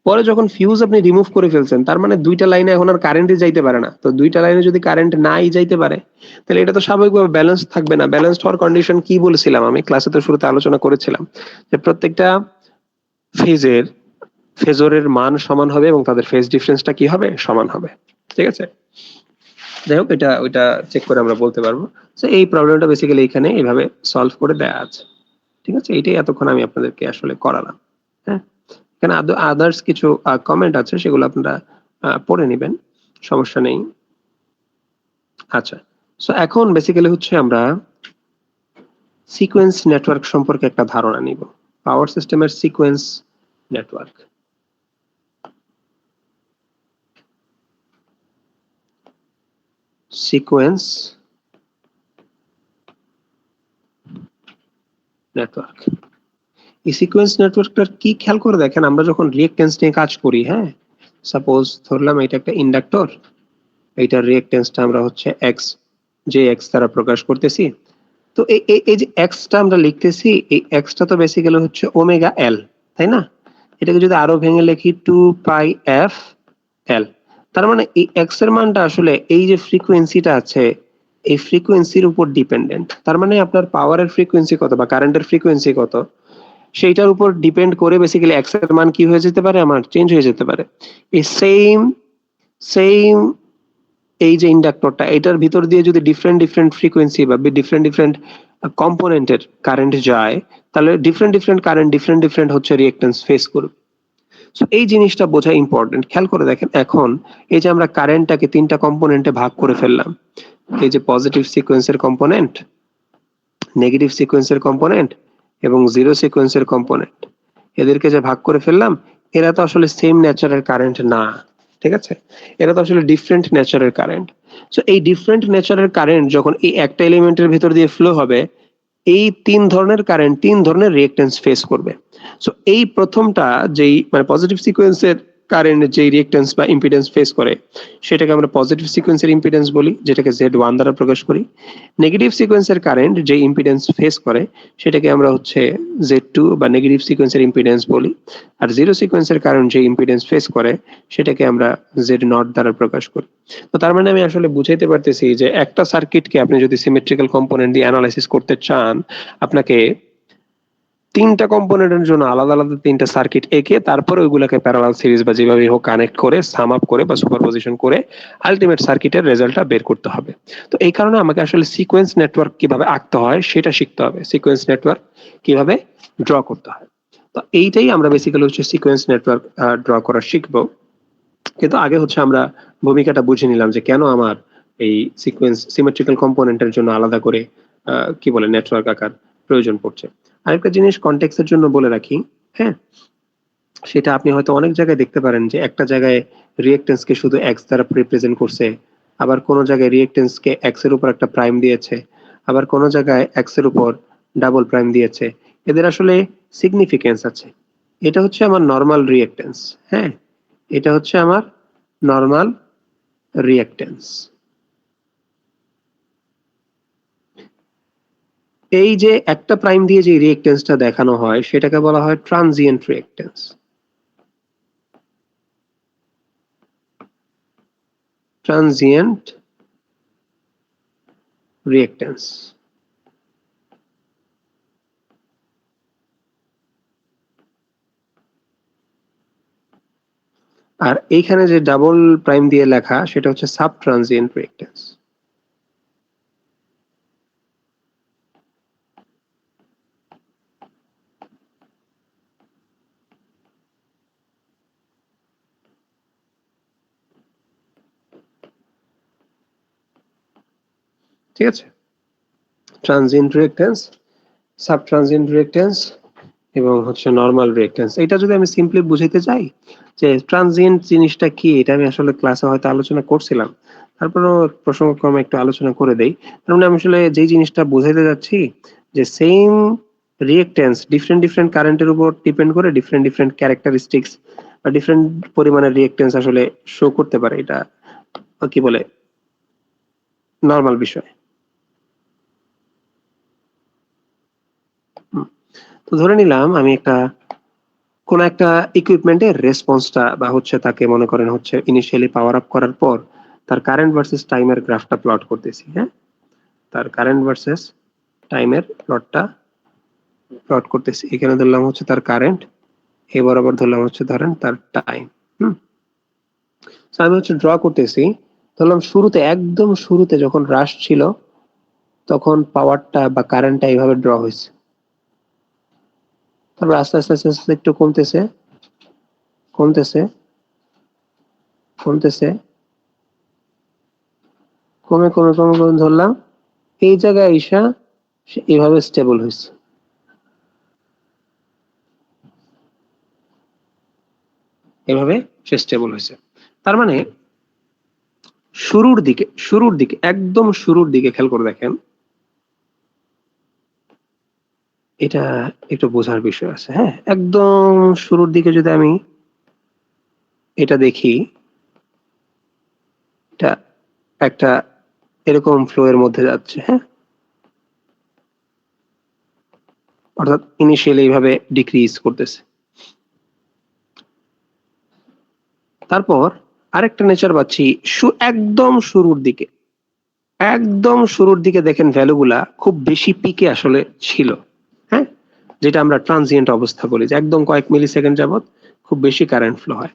পরে যখন ফিউজ আপনি রিমুভ করে ফেলছেন, তার মানে দুইটা লাইনে এখন আর কারেন্টই যাইতে পারে না। তো দুইটা লাইনে যদি কারেন্ট নাই যাইতে পারে, তাহলে এটা তো স্বাভাবিকভাবে ব্যালেন্স থাকবে না। ব্যালেন্সড হওয়ার কন্ডিশন কি বলেছিলাম আমি ক্লাসে, তো শুরুতে আলোচনা করেছিলাম যে প্রত্যেকটা ফেজের ফেজরের মান সমান হবে এবং তাদের ফেজ ডিফারেন্সটা কি হবে, সমান হবে। ঠিক আছে, যাই হোক, এটা ওইটা চেক করে আমরা বলতে পারবো। তো এই প্রবলেমটা বেসিক্যালি এখানে এইভাবে সলভ করে দেয়া আছে। ঠিক আছে, এটাই এতক্ষণ আমি আপনাদেরকে আসলে করালাম। হ্যাঁ, এখানে আদার্স কিছু কমেন্ট আছে, সেগুলো আপনারা পড়ে নেবেন, সমস্যা নেই। আচ্ছা, সো এখন বেসিক্যালি হচ্ছে আমরা সিকোয়েন্স নেটওয়ার্ক সম্পর্কে একটা ধারণা নিব। পাওয়ার সিস্টেমের সিকোয়েন্স নেটওয়ার্ক। সিকোয়েন্স নেটওয়ার্ক, এই সিকোয়েন্স নেটওয়ার্কটার কি খেয়াল করে দেখেন, আমরা যখন রিঅ্যাকট্যান্স নিয়ে কাজ করি, হ্যাঁ, সাপোজ ধরলাম এটা একটা ইন্ডাক্টর, এইটার রিঅ্যাকট্যান্সটা আমরা হচ্ছে এক্স, যে এক্স দ্বারা প্রকাশ করতেছি। তো এই যে এক্সটা আমরা লিখতেছি, এই এক্সটা তো বেসিক্যালি হচ্ছে ওমেগা এল, তাই না? এটাকে যদি আরো ভেঙে লিখি 2πf এল, তার মানে এই এক্স এর মানটা আসলে এই যে ফ্রিকোয়েন্সিটা আছে, এই ফ্রিকোয়েন্সির উপর ডিপেন্ডেন্ট। তার মানে আপনার পাওয়ারের ফ্রিকোয়েন্সি কত বা কারেন্টের ফ্রিকোয়েন্সি কত, সেইটার উপর ডিপেন্ড করে বেসিক্যালি এক্স এর মান কি হয়ে যেতে পারে, আমার চেঞ্জ হয়ে যেতে পারে। এই সেম সেম এই যে ইন্ডাক্টরটা, এটার ভিতর দিয়ে যদি ডিফারেন্ট ডিফারেন্ট ফ্রিকোয়েন্সি বা ডিফারেন্ট ডিফারেন্ট কম্পোনেন্টের কারেন্ট যায়, তাহলে different different current different different হচ্ছে রিঅ্যাকট্যান্স ফেস করবে। সো এই জিনিসটা বোঝা ইম্পর্টেন্ট। খেয়াল করে দেখেন, এখন এই যে আমরা কারেন্টটাকে তিনটা কম্পোনেন্টে ভাগ করে ফেললাম, এই যে পজিটিভ সিকোয়েন্সের কম্পোনেন্ট, নেগেটিভ সিকোয়েন্সের কম্পোনেন্ট এবং জিরো সিকোয়েন্সের কম্পোনেন্ট, এদেরকে যে ভাগ করে ফেললাম, এরা তো আসলে সেম ন্যাচারের কারেন্ট না। ঠিক আছে, এরা তো আসলে ডিফারেন্ট ন্যাচারের কারেন্ট। সো এই ডিফারেন্ট ন্যাচারের কারেন্ট যখন এই একটা এলিমেন্টের ভিতর দিয়ে ফ্লো হবে, এই তিন ধরনের কারেন্ট তিন ধরনের রিঅ্যাকট্যান্স ফেস করবে। সো এই প্রথমটা যেই মানে পজিটিভ সিকোয়েন্সের কারেন্ট যেই রিঅ্যাকট্যান্স বা ইম্পিডেন্স ফেস করে, সেটাকে আমরা পজিটিভ সিকোয়েন্সের ইম্পিডেন্স বলি, যেটাকে Z1 দ্বারা প্রকাশ করি। নেগেটিভ সিকোয়েন্সের কারেন্ট যে ইম্পিডেন্স ফেস করে, সেটাকে আমরা হচ্ছে Z2 বা নেগেটিভ সিকোয়েন্সের ইম্পিডেন্স বলি। আর জিরো সিকোয়েন্সের কারেন্ট যে ইম্পিডেন্স ফেস করে, সেটাকে আমরা Z0 দ্বারা প্রকাশ করি। তো তার মানে আমি আসলে বুঝাইতে পারতেছি যে একটা সার্কিটকে আপনি যদি সিমেট্রিক্যাল কম্পোনেন্ট দিয়ে অ্যানালাইসিস করতে চান, আপনাকে তিনটা কম্পোনেন্টের জন্য আলাদা আলাদা তিনটা সার্কিট এঁকে তারপরে ওইগুলোকে প্যারালাল সিরিজ বা যেভাবে হোক কানেক্ট করে সাম আপ করে বা সুপারপজিশন করে আলটিমেট সার্কিটের রেজাল্টটা বের করতে হবে। তো এই কারণে আমাকে আসলে সিকোয়েন্স নেটওয়ার্ক কিভাবে আঁকতে হয় সেটা শিখতে হবে, সিকোয়েন্স নেটওয়ার্ক কিভাবে ড্র করতে হয়। তো এইটাই আমরা বেসিক্যালি হচ্ছে সিকোয়েন্স নেটওয়ার্ক ড্র করা শিখবো। কিন্তু আগে হচ্ছে আমরা ভূমিকাটা বুঝে নিলাম যে কেন আমার এই সিকোয়েন্স সিমেট্রিক্যাল কম্পোনেন্টের জন্য আলাদা করে কি বলে নেটওয়ার্ক আকার প্রয়োজন পড়ছে। আরেকটা জিনিস কনটেক্সটের জন্য বলে রাখি, হ্যাঁ, সেটা আপনি হয়তো অনেক জায়গায় দেখতে পারেন যে একটা জায়গায় রিঅ্যাকট্যান্স কে শুধু এক্স দ্বারা রিপ্রেজেন্ট করছে, আবার কোনো জায়গায় রিঅ্যাকট্যান্স কে এক্স এর উপর একটা প্রাইম দিয়েছে, আবার কোনো জায়গায় এক্স এর উপর ডাবল প্রাইম দিয়েছে। এদের আসলে সিগনিফিকেন্স আছে। এটা হচ্ছে আমার নরমাল রিঅ্যাকট্যান্স, হ্যাঁ, এটা হচ্ছে আমার নরমাল রিঅ্যাকট্যান্স। এই যে একটা প্রাইম দিয়ে যে রিঅ্যাকট্যান্সটা দেখানো হয়, সেটাকে বলা হয় ট্রানজিয়েন্ট রিঅ্যাকট্যান্স। Transient reactance. আর এইখানে যে ডাবল প্রাইম দিয়ে লেখা, সেটা হচ্ছে সাব ট্রানজিয়েন্ট রিঅ্যাকট্যান্স। ঠিক আছে, transient reactance, sub transient reactance এবং হচ্ছে নরমাল রিঅ্যাকট্যান্স। এটা যদি আমি সিম্পলি বুঝাইতে চাই যে ট্রানজিয়েন্ট জিনিসটা কি, এটা আমি আসলে ক্লাসে হয়তো আলোচনা করছিলাম, তারপরেও প্রসঙ্গক্রমে একটু আলোচনা করে দেই। তার মানে আমি আসলে যেই জিনিসটা বুঝাইতে যাচ্ছি যে সেম রিঅ্যাকট্যান্স ডিফারেন্ট ডিফারেন্ট কারেন্টের উপর ডিপেন্ড করে ডিফারেন্ট ডিফারেন্ট ক্যারেক্টারিস্টিক্স বা ডিফারেন্ট পরিমাণের রিঅ্যাকট্যান্স আসলে শো করতে পারে। এটা কি বলে নরমাল বিষয়। তো ধরে নিলাম আমি একটা কোন একটা ইকুইপমেন্টের রেসপন্সটা বা হচ্ছে তাকে মনে করেন হচ্ছে ইনিশিয়ালি পাওয়ার আপ করার পর তার কারেন্ট ভার্সেস টাইমের গ্রাফটা প্লট করতেছি, হ্যাঁ, তার কারেন্ট ভার্সেস টাইমের প্লট করতেছি। এখানে ধরলাম হচ্ছে তার কারেন্ট, এ বরাবর ধরলাম হচ্ছে ধরেন তার টাইম। আমি হচ্ছে ড্র করতেছি, ধরলাম শুরুতে একদম শুরুতে যখন রাশ ছিল তখন পাওয়ারটা বা কারেন্টটা এইভাবে ড্র হয়েছে, তারপর আস্তে আস্তে আস্তে আস্তে একটু কমতেছে কমতেছে কমতেছে কমে কমে কমে কমে ধরলাম এই জায়গায় আইসা সে এভাবে স্টেবল হয়েছে। এভাবে সে স্টেবল হয়েছে। তার মানে শুরুর দিকে একদম শুরুর দিকে খেয়াল করে দেখেন, এটা একটু বোঝার বিষয় আছে, হ্যাঁ। একদম শুরুর দিকে যদি আমি এটা দেখি, এটা একটা এরকম ফ্লো এর মধ্যে যাচ্ছে, হ্যাঁ, অর্থাৎ ইনিশিয়ালি এইভাবে ডিক্রিজ করতেছে। তারপর আরেকটা নেচার পাচ্ছি একদম শুরুর দিকে দেখেন ভ্যালুগুলা খুব বেশি পিকে আসলে ছিল, হ্যাঁ, যেটা আমরা ট্রানজিয়েন্ট অবস্থা বলি, যে একদম কয়েক মিলি সেকেন্ড যাবত খুব বেশি কারেন্ট ফ্লো হয়।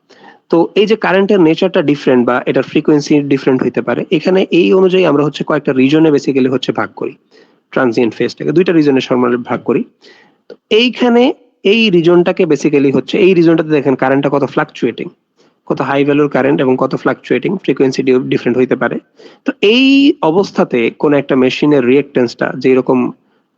তো এই যে কারেন্টের নেচারটা ডিফারেন্ট বা এটার ফ্রিকোয়েন্সি ডিফারেন্ট হইতে পারে, এখানে এই অনুযায়ী আমরা হচ্ছে কয়েকটা রিজনে বেসিক্যালি হচ্ছে ভাগ করি ট্রানজিয়েন্ট ফেজটাকে, দুইটা রিজনের সমানে ভাগ করি। তো এইখানে এই রিজনটাকে বেসিক্যালি হচ্ছে, এই রিজনটাতে দেখেন কারেন্টটা কত ফ্লাকচুয়েটিং, কত হাই ভ্যালুর কারেন্ট এবং কত ফ্লাকচুয়েটিং, ফ্রিকোয়েন্সি ডিফারেন্ট হইতে পারে। তো এই অবস্থাতে কোন একটা মেশিনের রিয়েক্টেন্সটা যেরকম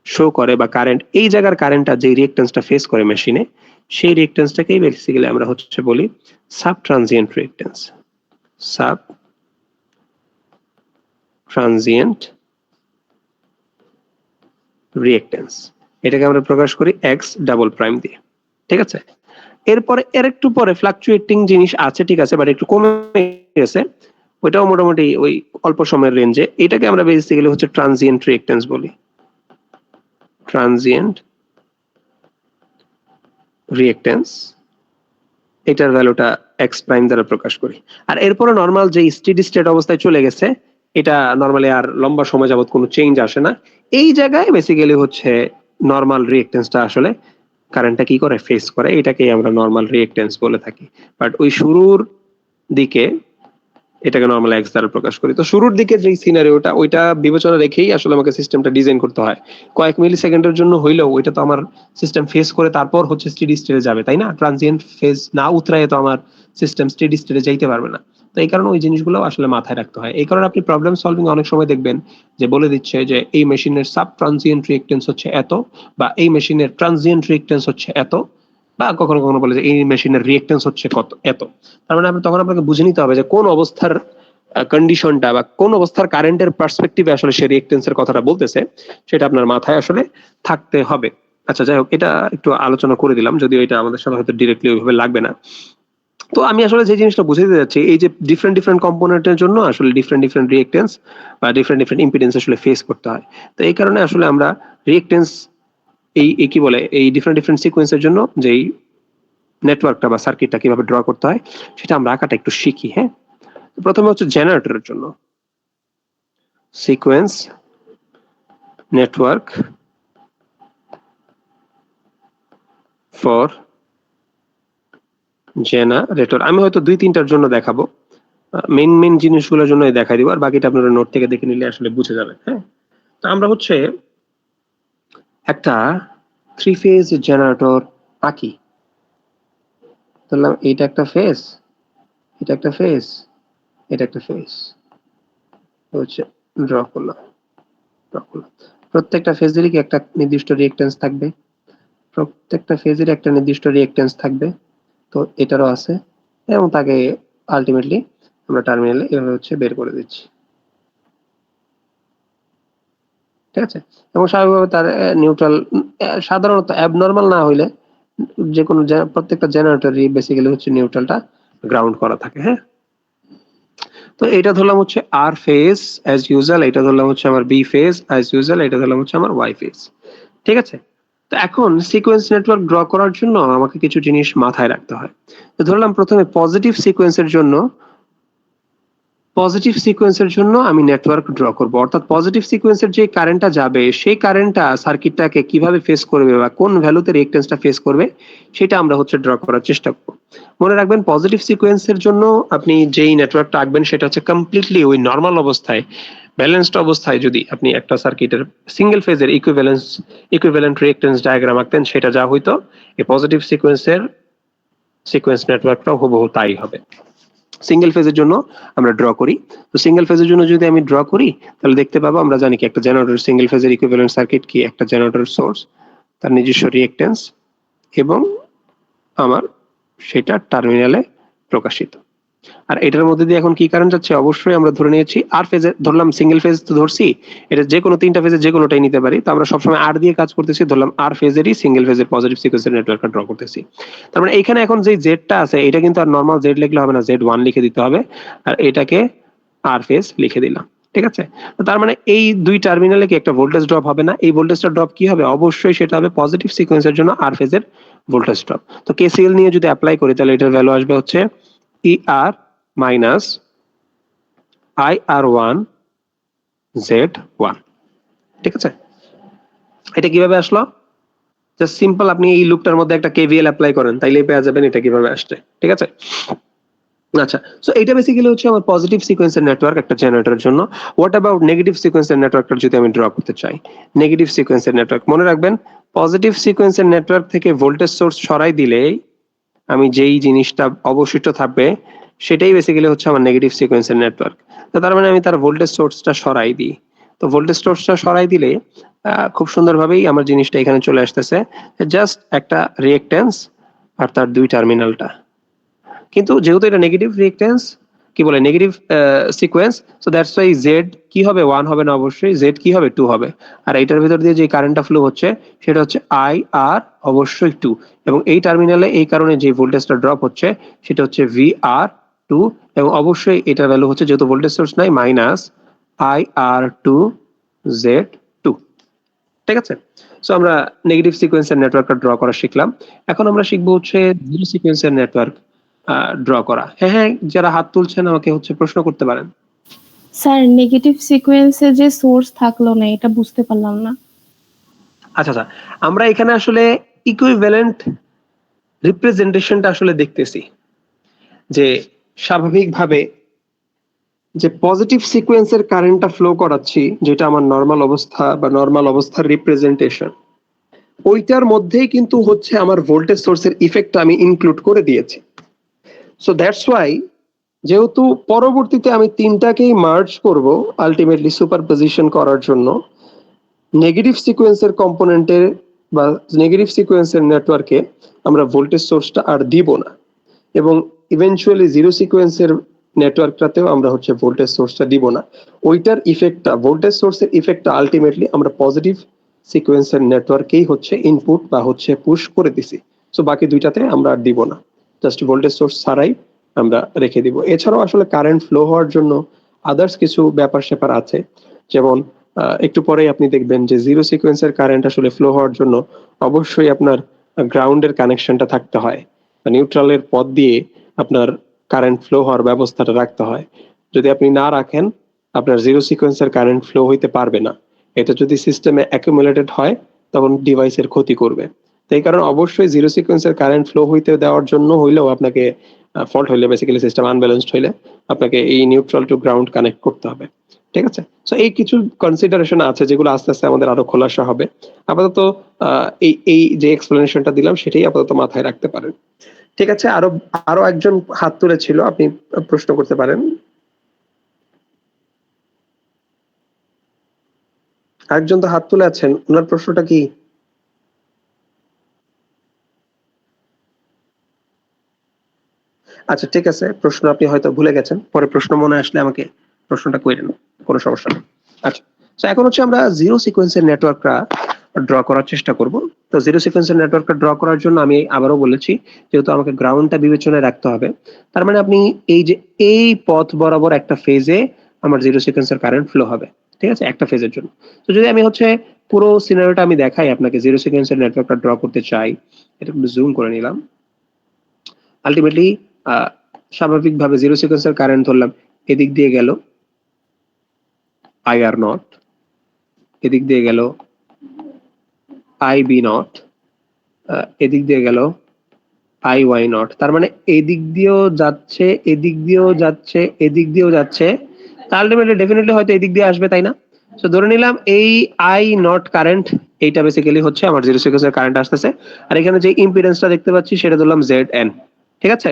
শো করে বা কারেন্ট, এই জায়গার কারেন্টটা যে রিয়েক্টেন্সটা ফেস করে মেশিনে, সেই রিয়েক্টেন্সটাকেই বেসিক্যালি আমরা হচ্ছে বলি sub transient reactance. Sub transient reactance, এটাকে আমরা প্রকাশ করি এক্স ডাবল প্রাইম দিয়ে, ঠিক আছে। এরপরে এর একটু পরে ফ্লাকচুয়েটিং জিনিস আছে, ঠিক আছে, বাট একটু কমে গেছে, ওইটাও মোটামুটি ওই অল্প সময়ের রেঞ্জে। এটাকে আমরা বেসিক্যালি হচ্ছে ট্রানজিয়েন্ট রিয়েক্টেন্স বলি, ট্রানজিয়েন্ট রিয়েক্টেন্স। এটার ভ্যালুটা এক্স প্রাইম দ্বারা প্রকাশ করি। আর এরপরে নর্মাল যে স্টেডি স্টেট অবস্থায় চলে গেছে, এটা নর্মালি আর লম্বা সময় যাবত কোনো চেঞ্জ আসে না, এই জায়গায় বেসিক্যালি হচ্ছে নর্মাল রিয়েক্টেন্সটা আসলে কারেন্টটা কি করে ফেস করে, এটাকেই আমরা নর্মাল রিয়েক্টেন্স বলে থাকি। বাট ওই শুরুর দিকে এটাকে নরমাল এক্স দ্বারা প্রকাশ করি। তো শুরুর দিকে যে সিনারিওটা, ওইটা বিবেচনা রেখেই আসলে আমাকে সিস্টেমটা ডিজাইন করতে হয়। কয়েক মিলি সেকেন্ডের জন্য হইলেও ওইটা তো আমার সিস্টেম ফেস করে তারপর হচ্ছে স্টেডি স্টেটে যাবে, তাই না? ট্রানজিয়েন্ট ফেজ না উতরায় তো আমার সিস্টেম স্টেডি স্টেটে যাইতে পারবে না। তো এই কারণে ওই জিনিসগুলো আসলে মাথায় রাখতে হয়। এই কারণে আপনি প্রবলেম সলভিং অনেক সময় দেখবেন যে বলে দিচ্ছে যে এই মেশিনের সাব ট্রানজিয়েন্ট রিয়েক্টেন্স হচ্ছে এত, বা এই মেশিনের ট্রানজিয়েন্ট রিয়েক্টেন্স হচ্ছে এত, বা কখনো কখনো বলে যে এই মেশিনের রিয়েক্টেন্স হচ্ছে কত এত। তার মানে আপনি তখন আপনাকে বুঝে নিতে হবে যে কোন অবস্থার কন্ডিশনটা বা কোন অবস্থার কারেন্টের পার্সপেক্টিভে আসলে সে রিয়েক্টেন্সের কথাটা বলতেছে, সেটা আপনার মাথায় আসলে থাকতে হবে। আচ্ছা, যাই হোক, এটা একটু আলোচনা করে দিলাম, যদিও এটা আমাদের সাথে হয়তো ডিরেক্টলি ওইভাবে লাগবে না। তো আমি আসলে যে জিনিসটা বুঝাতে যাচ্ছি, এই যে ডিফারেন্ট ডিফারেন্ট কম্পোনেন্টের জন্য আসলে ডিফারেন্ট ডিফারেন্ট রিয়েক্টেন্স বা ডিফারেন্ট ডিফারেন্ট ইম্পিডেন্স আসলে ফেস করতে হয়। তো এই কারণে আসলে আমরা রিয়েক্টেন্স এই কি বলে এই ডিফারেন্ট ডিফারেন্ট সিকোয়েন্সের জন্য যেই নেটওয়ার্কটা বা সার্কিটটা কিভাবে ড্র করতে হয় সেটা আমরা আঁকাটা একটু শিখি। হ্যাঁ, প্রথমে হচ্ছে জেনারেটরের জন্য সিকোয়েন্স নেটওয়ার্ক ফর জেনারেটর। আমি হয়তো 2-3টার জন্য দেখাবো, মেইন মেইন জিনিসগুলোর জন্য দেখাই দিব, আর বাকিটা আপনারা নোট থেকে দেখে নিলে আসলে বুঝে যাবে। হ্যাঁ, তো আমরা হচ্ছে একটা 3 ফেজ জেনারেটর আঁকি। ধরলাম এটা একটা ফেজ, এটা একটা ফেজ, এটা একটা ফেজ, হচ্ছে ড্র করলাম। প্রত্যেকটা ফেজেরই কি একটা নির্দিষ্ট রিয়েক্টেন্স থাকবে, প্রত্যেকটা ফেজের একটা নির্দিষ্ট রিয়েক্টেন্স থাকবে, তো এটারও আছে, এবং তাকে আলটিমেটলি আমরা টার্মিনালে এভাবে হচ্ছে বের করে দিচ্ছি, ঠিক আছে। এবং স্বাভাবিকভাবে তার নিউট্রাল সাধারণত অ্যাবনর্মাল না হইলে যে কোনো প্রত্যেকটা জেনারেটরই বেসিক্যালি হচ্ছে নিউট্রালটা গ্রাউন্ড করা থাকে। হ্যাঁ, তো এটা ধরলাম হচ্ছে আর ফেজ অ্যাজ ইউজুয়াল, এটা ধরলাম হচ্ছে আমার বি ফেজ অ্যাজ ইউজুয়াল, এটা ধরলাম হচ্ছে আমার ওয়াই ফেজ, ঠিক আছে। তো এখন সিকোয়েন্স নেটওয়ার্ক ড্র করার জন্য আমাকে কিছু জিনিস মাথায় রাখতে হয়। তো ধরলাম প্রথমে পজিটিভ সিকোয়েন্সের জন্য আমি নেটওয়ার্ক ড্র করব, অর্থাৎ পজিটিভ সিকোয়েন্সের যে কারেন্টটা যাবে সেই কারেন্টটা সার্কিটটাকে কিভাবে ফেস করবে বা কোন ভ্যালুতে রিঅ্যাকট্যান্সটা ফেস করবে সেটা আমরা হচ্ছে ড্র করার চেষ্টা করব। মনে রাখবেন পজিটিভ সিকোয়েন্সের জন্য আপনি যেই নেটওয়ার্কটা আঁকবেন সেটা হচ্ছে কমপ্লিটলি ওই নর্মাল অবস্থায় ব্যালেন্সড অবস্থায় যদি আপনি একটা সার্কিটের সিঙ্গেল ফেজের ইকুইভ্যালেন্ট রিঅ্যাকট্যান্স ডায়াগ্রাম আঁকতেন সেটা যা হইতো এই পজিটিভ সিকোয়েন্স নেটওয়ার্কটাও হুবহু তাই হবে। সিঙ্গেল ফেজের জন্য আমরা ড্র করি। তো সিঙ্গেল ফেজের জন্য যদি আমি ড্র করি তাহলে দেখতে পাবো, আমরা জানি কি একটা জেনারেটর সিঙ্গেল ফেজের ইকুইভ্যালেন্ট সার্কিট কি, একটা জেনারেটর সোর্স, তার নিজস্ব রিঅ্যাকট্যান্স এবং আমার সেটা টার্মিনালে প্রকাশিত। আর এটার মধ্যে দিয়ে এখন কি কারেন্ট যাচ্ছে, অবশ্যই আমরা ধরে নিয়েছি আর ফেজে ধরলাম, সিঙ্গেল ফেজ তো ধরছি, এটা যে কোনো তিনটা ফেজে যে কোনোটাই নিতে পারি। তো আমরা সবসময় আর দিয়ে কাজ করতেছি, ধরলাম আর ফেজেরই সিঙ্গেল ফেজের পজিটিভ সিকোয়েন্সের নেটওয়ার্কটা ড্র করতেছি। তার মানে এইখানে এখন যে জেডটা আছে এটা কিন্তু আর নর্মাল জেড লিখলে হবে না, Z1 লিখে দিতে হবে, আর এটাকে আর ফেজ লিখে দিলাম। ঠিক আছে, তার মানে এই দুই টার্মিনালে কি একটা ভোল্টেজ ড্রপ হবে না? এই ভোল্টেজটা ড্রপ কি হবে, অবশ্যই সেটা হবে পজিটিভ সিকোয়েন্সের জন্য আর ফেজের ভোল্টেজ ড্রপ। তো কেসিএল নিয়ে যদি অ্যাপ্লাই করি তাহলে এটার ভ্যালু আসবে হচ্ছে ER মাইনাস IR1 Z1। ঠিক আছে, এটা কিভাবে আসলো? জাস্ট সিম্পল, আপনি এই লুপটার মধ্যে একটা KVL অ্যাপ্লাই করেন তাইলেই পেয়ে যাবেন এটা কিভাবে আসছে। ঠিক আছে, আচ্ছা, সো এটা বেসিক্যালি হচ্ছে আমার পজিটিভ সিকোয়েন্সের নেটওয়ার্ক একটা জেনারেটরের জন্য। হোয়াট অ্যাবাউট নেগেটিভ সিকোয়েন্সের নেটওয়ার্কটা যদি আমি ড্র করতে চাই? নেগেটিভ সিকোয়েন্সের নেটওয়ার্ক মনে রাখবেন, পজিটিভ সিকোয়েন্সের নেটওয়ার্ক থেকে ভোল্টেজ সোর্স সরাই দিলেই আমি যেই জিনিসটা অবশিষ্ট থাকবে সেটাই বেসিক্যালি হচ্ছে আমার নেগেটিভ সিকোয়েন্সের নেটওয়ার্ক। তো তার মানে আমি তার ভোল্টেজ সোর্সটা সরাই দিই। তো ভোল্টেজ সোর্সটা সরাই দিলে খুব সুন্দরভাবেই আমার জিনিসটা এখানে চলে আসতেছে, জাস্ট একটা রিঅ্যাকট্যান্স আর তার দুই টার্মিনালটা। কিন্তু যেহেতু এটা নেগেটিভ রিঅ্যাকট্যান্স, কি বলে negative sequence, so that's Y Z কি হবে, 1 হবে না, অবশ্যই জেড কি হবে, 2 হবে। আর এইটার ভিতর দিয়ে যে কারেন্টটা ফ্লো হচ্ছে সেটা হচ্ছে IR অবশ্যই 2, এবং এই টার্মিনালে এই কারণে যে ভোল্টেজটা ড্রপ হচ্ছে সেটা হচ্ছে VR2, এবং অবশ্যই এটার ভ্যালু হচ্ছে যেহেতু ভোল্টেজ সোর্স নাই মাইনাস IR2 Z2। ঠিক আছে, সো আমরা নেগেটিভ সিকোয়েন্সের নেটওয়ার্কটা ড্র করা শিখলাম। এখন আমরা শিখবো হচ্ছে জিরো সিকোয়েন্সের নেটওয়ার্ক ড্র করা। হ্যাঁ হ্যাঁ, যারা হাত তুলছেন আমাকে হচ্ছে প্রশ্ন করতে পারেন। স্যার নেগেটিভ সিকোয়েন্সে যে সোর্স থাকলো না এটা বুঝতে পারলাম না। আচ্ছা আচ্ছা, আমরা এখানে আসলে ইকুইভ্যালেন্ট রিপ্রেজেন্টেশনটা আসলে দেখতেছি যে স্বাভাবিকভাবে যে পজিটিভ সিকোয়েন্সের কারেন্টটা ফ্লো করাচ্ছি, যেটা আমার নর্মাল অবস্থা বা নর্মাল অবস্থার রিপ্রেজেন্টেশন, ওইটার মধ্যেই কিন্তু হচ্ছে আমার ভোল্টেজ সোর্সের ইফেক্টটা আমি ইনক্লুড করে দিয়েছি। সো দ্যাটস ওয়াই যেহেতু পরবর্তীতে আমি তিনটাকেই মার্জ করব আলটিমেটলি সুপারপজিশন করার জন্য, নেগেটিভ সিকোয়েন্সের কম্পোনেন্টের বা নেগেটিভ সিকোয়েন্সের নেটওয়ার্কে আমরা ভোল্টেজ সোর্সটা আর দিব না, এবং ইভেনচুয়ালি জিরো সিকোয়েন্সের নেটওয়ার্কটাতেও আমরা হচ্ছে ভোল্টেজ সোর্সটা দিব না। ওইটার ইফেক্টটা, ভোল্টেজ সোর্সের ইফেক্টটা আলটিমেটলি আমরা পজিটিভ সিকোয়েন্সের নেটওয়ার্কেই হচ্ছে ইনপুট বা হচ্ছে পুশ করে দিছি। সো বাকি দুইটাতে আমরা আর দিব না, জাস্ট ভোল্টেজ সোর্স ছাড়াই আমরা রেখে দিব। এছাড়াও আসলে কারেন্ট ফ্লো হওয়ার জন্য আদার্স কিছু ব্যাপার স্যাপার আছে, যেমন একটু পরেই আপনি দেখবেন যে জিরো সিকোয়েন্সের কারেন্ট আসলে ফ্লো হওয়ার জন্য অবশ্যই আপনার গ্রাউন্ডের কানেকশনটা থাকতে হয়, নিউট্রালের পথ দিয়ে আপনার কারেন্ট ফ্লো হওয়ার ব্যবস্থাটা রাখতে হয়। যদি আপনি না রাখেন আপনার জিরো সিকোয়েন্সের কারেন্ট ফ্লো হইতে পারবে না। এটা যদি সিস্টেমে অ্যাকুমুলেটেড হয় তখন ডিভাইসের ক্ষতি করবে। তো এই কারণে অবশ্যই জিরো সিকোয়েন্সের কারেন্ট ফ্লো হইতে দেওয়ার জন্য হইলেও আপনাকে ফল্ট হইলে, বেসিক্যালি সিস্টেম আনব্যালেন্সড হইলে আপনাকে এই নিউট্রাল টু গ্রাউন্ড কানেক্ট করতে হবে। ঠিক আছে, সো এই কিছু কনসিডারেশন আছে যেগুলো আস্তে আস্তে আমাদের আরো খোলাসা হবে। আপাতত এই যে এক্সপ্লেনেশনটা দিলাম সেটাই আপাতত মাথায় রাখতে পারেন। ঠিক আছে, আরো একজন হাত তুলেছিল, আপনি প্রশ্ন করতে পারেন। আরেকজন তো হাত তুলে আছেন, ওনার প্রশ্নটা কি? আচ্ছা ঠিক আছে, প্রশ্ন আপনি হয়তো ভুলে গেছেন, পরে প্রশ্ন মনে আসলে আমাকে প্রশ্নটা কইরেন, কোনো সমস্যা নেই। আচ্ছা, তো এখন হচ্ছে আমরা জিরো সিকোয়েন্সের নেটওয়ার্কটা ড্র করার চেষ্টা করব। তো জিরো সিকোয়েন্সের নেটওয়ার্কটা ড্র করার জন্য আমি আবারও বলেছি যেহেতু আমাকে গ্রাউন্ডটা বিবেচনায় রাখতে হবে, তার মানে আপনি এই যে এই পথ বরাবর একটা ফেজে আমার জিরো সিকোয়েন্সের কারেন্ট ফ্লো হবে। ঠিক আছে, একটা ফেজের জন্য। তো যদি আমি হচ্ছে পুরো সিনারিওটা আমি দেখাই আপনাকে, জিরো সিকোয়েন্সের নেটওয়ার্কটা ড্র করতে চাই, এটা একটু জুম করে নিলাম। আলটিমেটলি স্বাভাবিকভাবে জিরো সিকোয়েন্সের কারেন্ট ধরলাম এদিক দিয়ে গেল আই আর নট, এদিক দিয়ে গেল আই বি নট, এদিক দিয়ে গেল আই ওয়াই নট। তার মানে এদিক দিয়েও যাচ্ছে, এদিক দিয়েও যাচ্ছে, এদিক দিয়েও যাচ্ছে, আলটিমেটলি ডেফিনেটলি হয়তো এদিক দিয়ে আসবে, তাই না? তো ধরে নিলাম এই আই নট কারেন্ট, এইটা বেসিক্যালি হচ্ছে আমার জিরো সিকোয়েন্সের কারেন্ট আসতেছে, আর এখানে যে ইম্পিডেন্সটা দেখতে পাচ্ছি সেটা ধরলাম জেড এন। ঠিক আছে,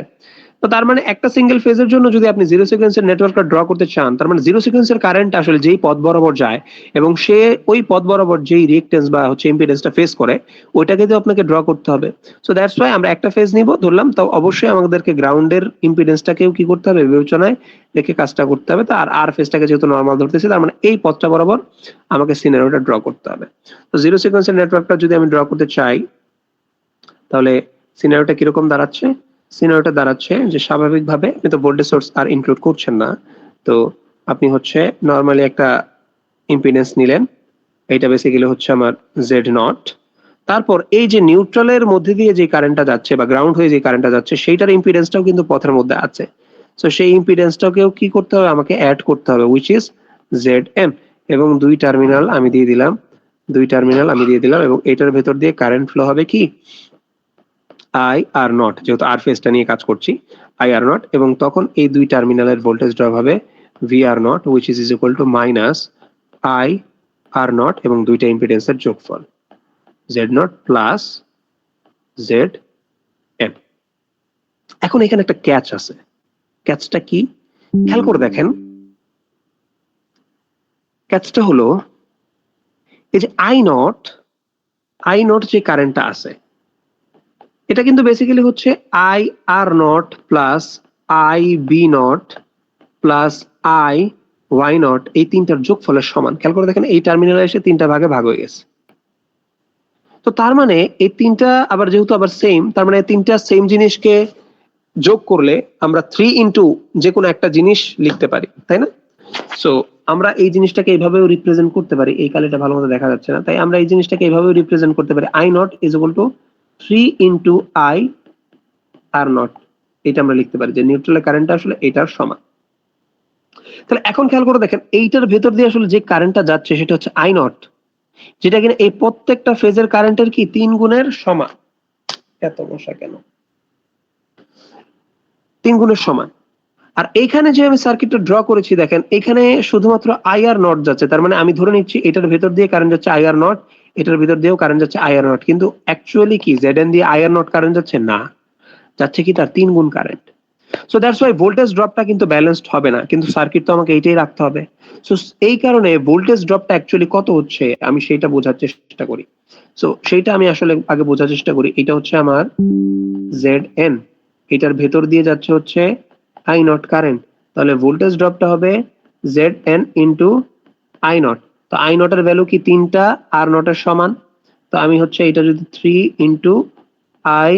তো তার মানে একটা সিঙ্গেল ফেজের জন্য যদি আপনি জিরো সিকোয়েন্সের নেটওয়ার্কটা ড্র করতে চান, তার মানে জিরো সিকোয়েন্সের কারেন্ট আসলে যেই পথ বরাবর যায় এবং সে ওই পথ বরাবর যেই রিঅ্যাকট্যান্স বা হচ্ছে ইম্পিডেন্সটা ফেস করে, ওইটাকে তো আপনাকে ড্র করতে হবে। সো দ্যাটস ওয়াই আমরা একটা ফেজ নিব ধরলাম, তো অবশ্যই আমাদেরকে গ্রাউন্ডের ইম্পিডেন্সটাকেও কি করতে হবে, বিবেচনায় রেখে কাজটা করতে হবে। তো আর ফেজটাকে যেহেতু নর্মাল ধরতেছি, তার মানে এই পথটা বরাবর আমাকে সিনারিওটা ড্র করতে হবে। তো জিরো সিকোয়েন্সের নেটওয়ার্কটা যদি আমি ড্র করতে চাই, তাহলে সিনারিওটা কিরকম দাঁড়াচ্ছে? সিনারিওটা দাঁড়াচ্ছে যে স্বাভাবিকভাবে আপনি তো ভোল্টেজ সোর্স আর ইনক্লুড করছেন না, তো আপনি হচ্ছে নর্মালি একটা ইম্পিডেন্স নিলেন, এটা বেসিক্যালি হচ্ছে আমার জেড নট। তারপর এই যে নিউট্রালের মধ্যে দিয়ে যে কারেন্টটা যাচ্ছে বা গ্রাউন্ড হয়ে যে কারেন্টটা যাচ্ছে, সেইটার ইম্পিডেন্সটাও কিন্তু পথের মধ্যে আছে। তো সেই ইম্পিডেন্সটাকেও কি করতে হবে, আমাকে অ্যাড করতে হবে, উইচ ইজ জেড এম। এবং দুই টার্মিনাল আমি দিয়ে দিলাম, এবং এটার ভেতর দিয়ে কারেন্ট ফ্লো হবে কি, আই আর নট, যেহেতু আর ফেজটা নিয়ে কাজ করছি, আই আর নট। এবং তখন এই দুই টার্মিনালের ভোল্টেজ ড্রপ হবে V R naught, which is equal to minus I R naught এবং দুইটা ইম্পিডেন্সের যোগফল Z naught plus Z M. এখন এখানে একটা ক্যাচ আছে, ক্যাচটা কি খেয়াল করে দেখেন। ক্যাচটা হলো এই যে আই নট যে কারেন্টটা আছে, এটা কিন্তু বেসিক্যালি হচ্ছে I R naught plus I B naught plus I Y naught, এই তিনটার যোগফলের সমান। খেয়াল করে দেখেন এই টার্মিনালে এসে তিনটা ভাগে ভাগ হয়ে গেছে। তো তার মানে এই তিনটা আবার যেহেতু আবার সেম, তার মানে তিনটা সেম জিনিসকে যোগ করলে আমরা 3 ইন্টু যে কোনো একটা জিনিস লিখতে পারি, তাই না? সো আমরা এই জিনিসটাকে এইভাবেও রিপ্রেজেন্ট করতে পারি, এই কালিটা ভালো মতো দেখা যাচ্ছে না, তাই আমরা এই জিনিসটাকে এইভাবেও রিপ্রেজেন্ট করতে পারি, I not is equal two 3 into I R not. এটা আমরা লিখতে পারি যে নিউট্রালের কারেন্টটা আসলে এটার সমান। তাহলে এখন খেয়াল করে দেখেন এইটার ভেতর দিয়ে আসলে যে কারেন্টটা যাচ্ছে সেটা হচ্ছে আই নট, যেটা কিনা এই প্রত্যেকটা ফেজের কারেন্টের কি 3 গুণের সমান। এত মশা কেন? 3 গুণের সমান। আর এইখানে যে আমি সার্কিটটা ড্র করেছি দেখেন, এখানে শুধুমাত্র আই আর নট যাচ্ছে, তার মানে আমি ধরে নিচ্ছি এটার ভেতর দিয়ে কারেন্ট যাচ্ছে আই আর নট, এটার ভিতর দিয়েও কারেন্ট যাচ্ছে আই আর নট, কিন্তু অ্যাকচুয়ালি কি জেড দিয়ে আই আর নট কারেন্ট যাচ্ছে না, যাচ্ছে কি তার 3 গুণ current. So that's why voltage ড্রপটা কিন্তু ব্যালেন্সড হবে না, কিন্তু সার্কিট তো আমাকে এইটাই রাখতে হবে। সো এই কারণে ভোল্টেজ ড্রপটা অ্যাকচুয়ালি কত হচ্ছে আমি সেটা বোঝার চেষ্টা করি। সো সেইটা আমি আসলে আগে বোঝার চেষ্টা করি। এটা হচ্ছে আমার জেড এন, এটার ভেতর দিয়ে যাচ্ছে হচ্ছে আই নট কারেন্ট, তাহলে ভোল্টেজ ড্রপটা হবে Z N into I not. তো আই নটের ভ্যালু কি 3টা আর নটের সমান, তো আমি হচ্ছে এটা যদি 3 ইন্টু আই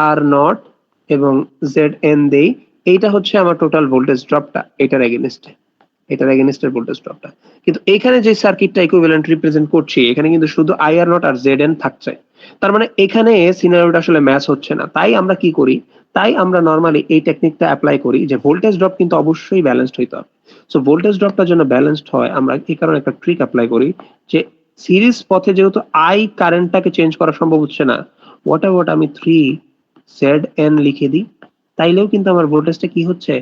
আর নট এবং জেড এন দেই, এইটা হচ্ছে আমার টোটাল ভোল্টেজ ড্রপটা এটার এগেনস্টের ভোল্টেজ ড্রপটা। কিন্তু এখানে যে সার্কিটটা ইকুইভ্যালেন্ট রিপ্রেজেন্ট করছি, এখানে কিন্তু শুধু আই আর নট আর জেড এন থাকছে, তার মানে এখানে সিনারিওটা আসলে ম্যাচ হচ্ছে না। তাই আমরা কি করি, তাই আমরা নরমালি এই টেকনিকটা অ্যাপ্লাই করি যে ভোল্টেজ ড্রপ কিন্তু অবশ্যই ব্যালেন্সড হইতে হবে। সো ভোল্টেজ ড্রপটা যেন ব্যালেন্সড হয়, আমরা এই কারণে একটা ট্রিক অ্যাপ্লাই করি যে সিরিজ পথে যেহেতু আই কারেন্টটাকে চেঞ্জ করা সম্ভব হচ্ছে না, হোয়াট আমি 3 জেড এন লিখে দিই, তাইলেও কিন্তু আমার ভোল্টেজটা কি হচ্ছে,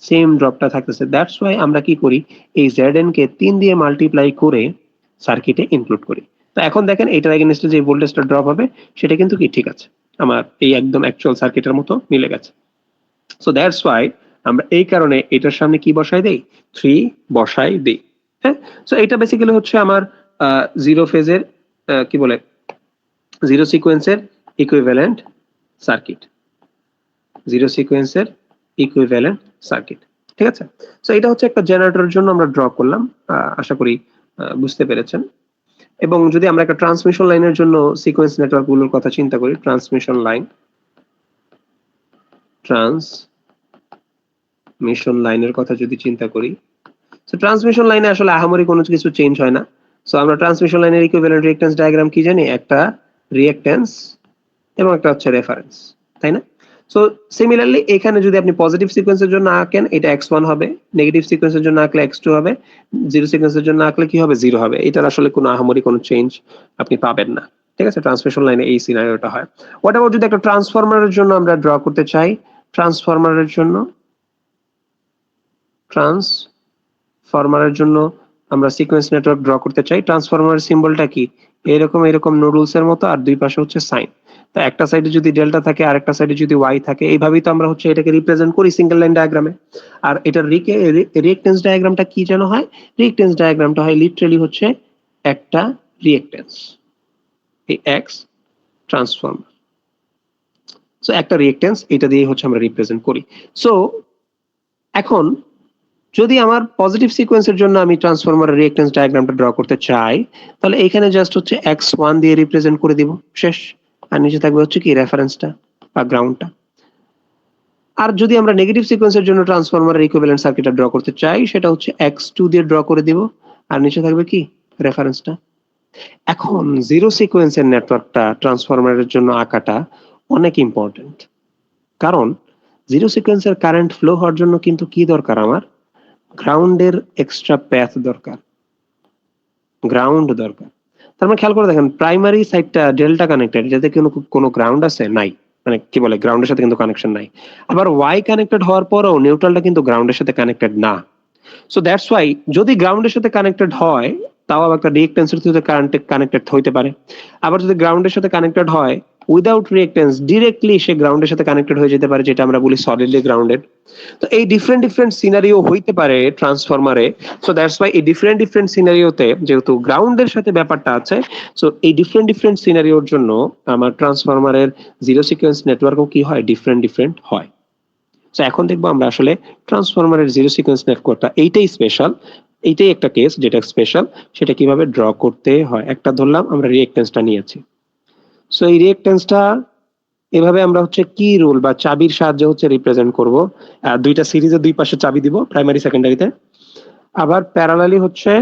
সেম ড্রপটা থাকতেছে। দ্যাটস ওয়াই আমরা কি করি, এই জেড কে 3 দিয়ে মাল্টিপ্লাই করে সার্কিটে ইনক্লুড করি। তো এখন দেখেন এটার এগেইনস্টে যে ভোল্টেজটা ড্রপ হবে সেটা কিন্তু কি ঠিক আছে, আমার এই একদম অ্যাকচুয়াল সার্কিটের মতো মিলে গেছে। সো দ্যাটস ওয়াই আমরা এই কারণে এটার সামনে কি বসাই দেই, 3 বসাই দেই। হ্যাঁ, সো এটা বেসিক্যালি হচ্ছে আমার জিরো ফেজের কি বলে জিরো সিকোয়েন্সের ইকুইভ্যালেন্ট সার্কিট, সার্কিট। ঠিক আছে, সো এটা হচ্ছে একটা জেনারেটরের জন্য আমরা ড্র করলাম, আশা করি বুঝতে পেরেছেন। এবং যদি আমরা একটা ট্রান্সমিশন লাইনের জন্য সিকোয়েন্স নেটওয়ার্ক গুলোর কথা চিন্তা করি, ট্রান্সমিশন লাইনের কথা যদি চিন্তা করি, সো ট্রান্সমিশন লাইনে আসলে আহামরি কোনো কিছু চেঞ্জ হয় না। সো আমরা ট্রান্সমিশন লাইনের ইকুইভ্যালেন্ট রিঅ্যাকট্যান্স ডায়াগ্রাম কি জানি, একটা রিঅ্যাকট্যান্স এবং একটা হচ্ছে রেফারেন্স, তাই না? সো সিমিলারলি এখানে যদি আপনি পজিটিভ সিকোয়েন্সের জন্য আঁকেন এটা x1 হবে, নেগেটিভ সিকোয়েন্সের জন্য আঁকলে x2 হবে, জিরো সিকোয়েন্সের জন্য আঁকলে কি হবে, 0 হবে। এটার আসলে কোনো আহামরি কোনো চেঞ্জ আপনি পাবেন না, ঠিক আছে? ট্রান্সমিশন লাইনে এই সিনারিওটা হয়। হোয়াট অ্যাবাউট যদি একটা ট্রান্সফরমারের জন্য আমরা ড্র করতে চাই, ট্রান্সফরমারের জন্য আমরা সিকোয়েন্স নেটওয়ার্ক ড্র করতে চাই। ট্রান্সফরমারের সিম্বলটা কি, এরকম নুডলস এর মতো, আর দুই পাশে হচ্ছে সাইন। তো একটা সাইডে যদি ডেল্টা থাকে আর একটা সাইডে যদি ওয়াই থাকে, এইভাবেই তো আমরা হচ্ছে এটাকে রিপ্রেজেন্ট করি সিঙ্গেল লাইন ডায়াগ্রামে। আর এটার রিঅ্যাকট্যান্স ডায়াগ্রামটা কি যেন হয়, রিঅ্যাকট্যান্স ডায়াগ্রামটা হয় লিটারালি হচ্ছে একটা রিঅ্যাকট্যান্স, এই এক্স ট্রান্সফরমার। সো একটা রিঅ্যাকট্যান্স, এটা দিয়ে হচ্ছে আমরা রিপ্রেজেন্ট করি। সো এখন যদি আমার পজিটিভ সিকোয়েন্সের জন্য আমি ট্রান্সফরমারের রিঅ্যাকট্যান্স ডায়াগ্রামটা ড্র করতে চাই, তাহলে এখানে জাস্ট হচ্ছে x1 দিয়ে রিপ্রেজেন্ট করে দিব, শেষ। আর নিচে থাকবে হচ্ছে কি, রেফারেন্সটা বা গ্রাউন্ডটা। আর যদি আমরা নেগেটিভ সিকোয়েন্সের জন্য ট্রান্সফরমারের ইকুইভ্যালেন্ট সার্কিটটা ড্র করতে চাই, সেটা হচ্ছে x2 দিয়ে ড্র করে দিব, আর নিচে থাকবে কি, রেফারেন্সটা। এখন জিরো সিকোয়েন্সের নেটওয়ার্কটা ট্রান্সফরমারের জন্য আঁকাটা অনেক ইম্পর্টেন্ট, কারণ জিরো সিকোয়েন্সের কারেন্ট ফ্লো হওয়ার জন্য কিন্তু কি দরকার, আমার গ্রাউন্ডের এক্সট্রা প্যাথ দরকার, গ্রাউন্ড দরকার। তার মানে খেয়াল করে দেখেন, প্রাইমারি সাইডটা ডেল্টা কানেক্টেড, এটাতে কোনো গ্রাউন্ড আছে নাই, মানে কি বলে, গ্রাউন্ডের সাথে কিন্তু কানেকশন নাই। আবার ওয়াই কানেক্টেড হওয়ার পরেও নিউট্রালটা কিন্তু গ্রাউন্ডের সাথে কানেক্টেড না। সো দ্যাটস ওয়াই যদি গ্রাউন্ডের সাথে কানেক্টেড হয়, তাও একটা রিঅ্যাকট্যান্সের থ্রুতে কানেক্টেড হইতে পারে। আবার যদি গ্রাউন্ডের সাথে কানেক্টেড হয় উইদাউট রিঅ্যাকট্যান্স, ডিরেক্টলি সে গ্রাউন্ডের সাথে কানেক্টেড হয়ে যেতে পারে, যেটা আমরা বলি সলিডলি গ্রাউন্ডেড। তো এই ডিফারেন্ট সিনারিও হইতে পারে ট্রান্সফরমারে। সো দ্যাটস ওয়াই এই ডিফারেন্ট সিনারিওতে যেহেতু গ্রাউন্ডের সাথে ব্যাপারটা আছে, সো এই ডিফারেন্ট সিনারিওর জন্য আমার ট্রান্সফরমারের জিরো সিকোয়েন্স নেটওয়ার্কও কি হয়, ডিফারেন্ট হয়। সো এখন দেখবো আমরা আসলে ট্রান্সফরমারের জিরো সিকোয়েন্স নেটওয়ার্কটা, এইটাই স্পেশাল, এইটাই একটা কেস যেটা স্পেশাল, সেটা কিভাবে ড্র করতে হয়। একটা ধরলাম আমরা রিঅ্যাকট্যান্সটা নিয়েছি। সো এই রিঅ্যাকট্যান্সটা এভাবে আমরা হচ্ছে কি রুল বা চাবির সাহায্যে হচ্ছে রিপ্রেজেন্ট করব। দুইটা সিরিজের দুই পাশে চাবি দিব প্রাইমারি সেকেন্ডারিতে, আবার প্যারালালি হচ্ছে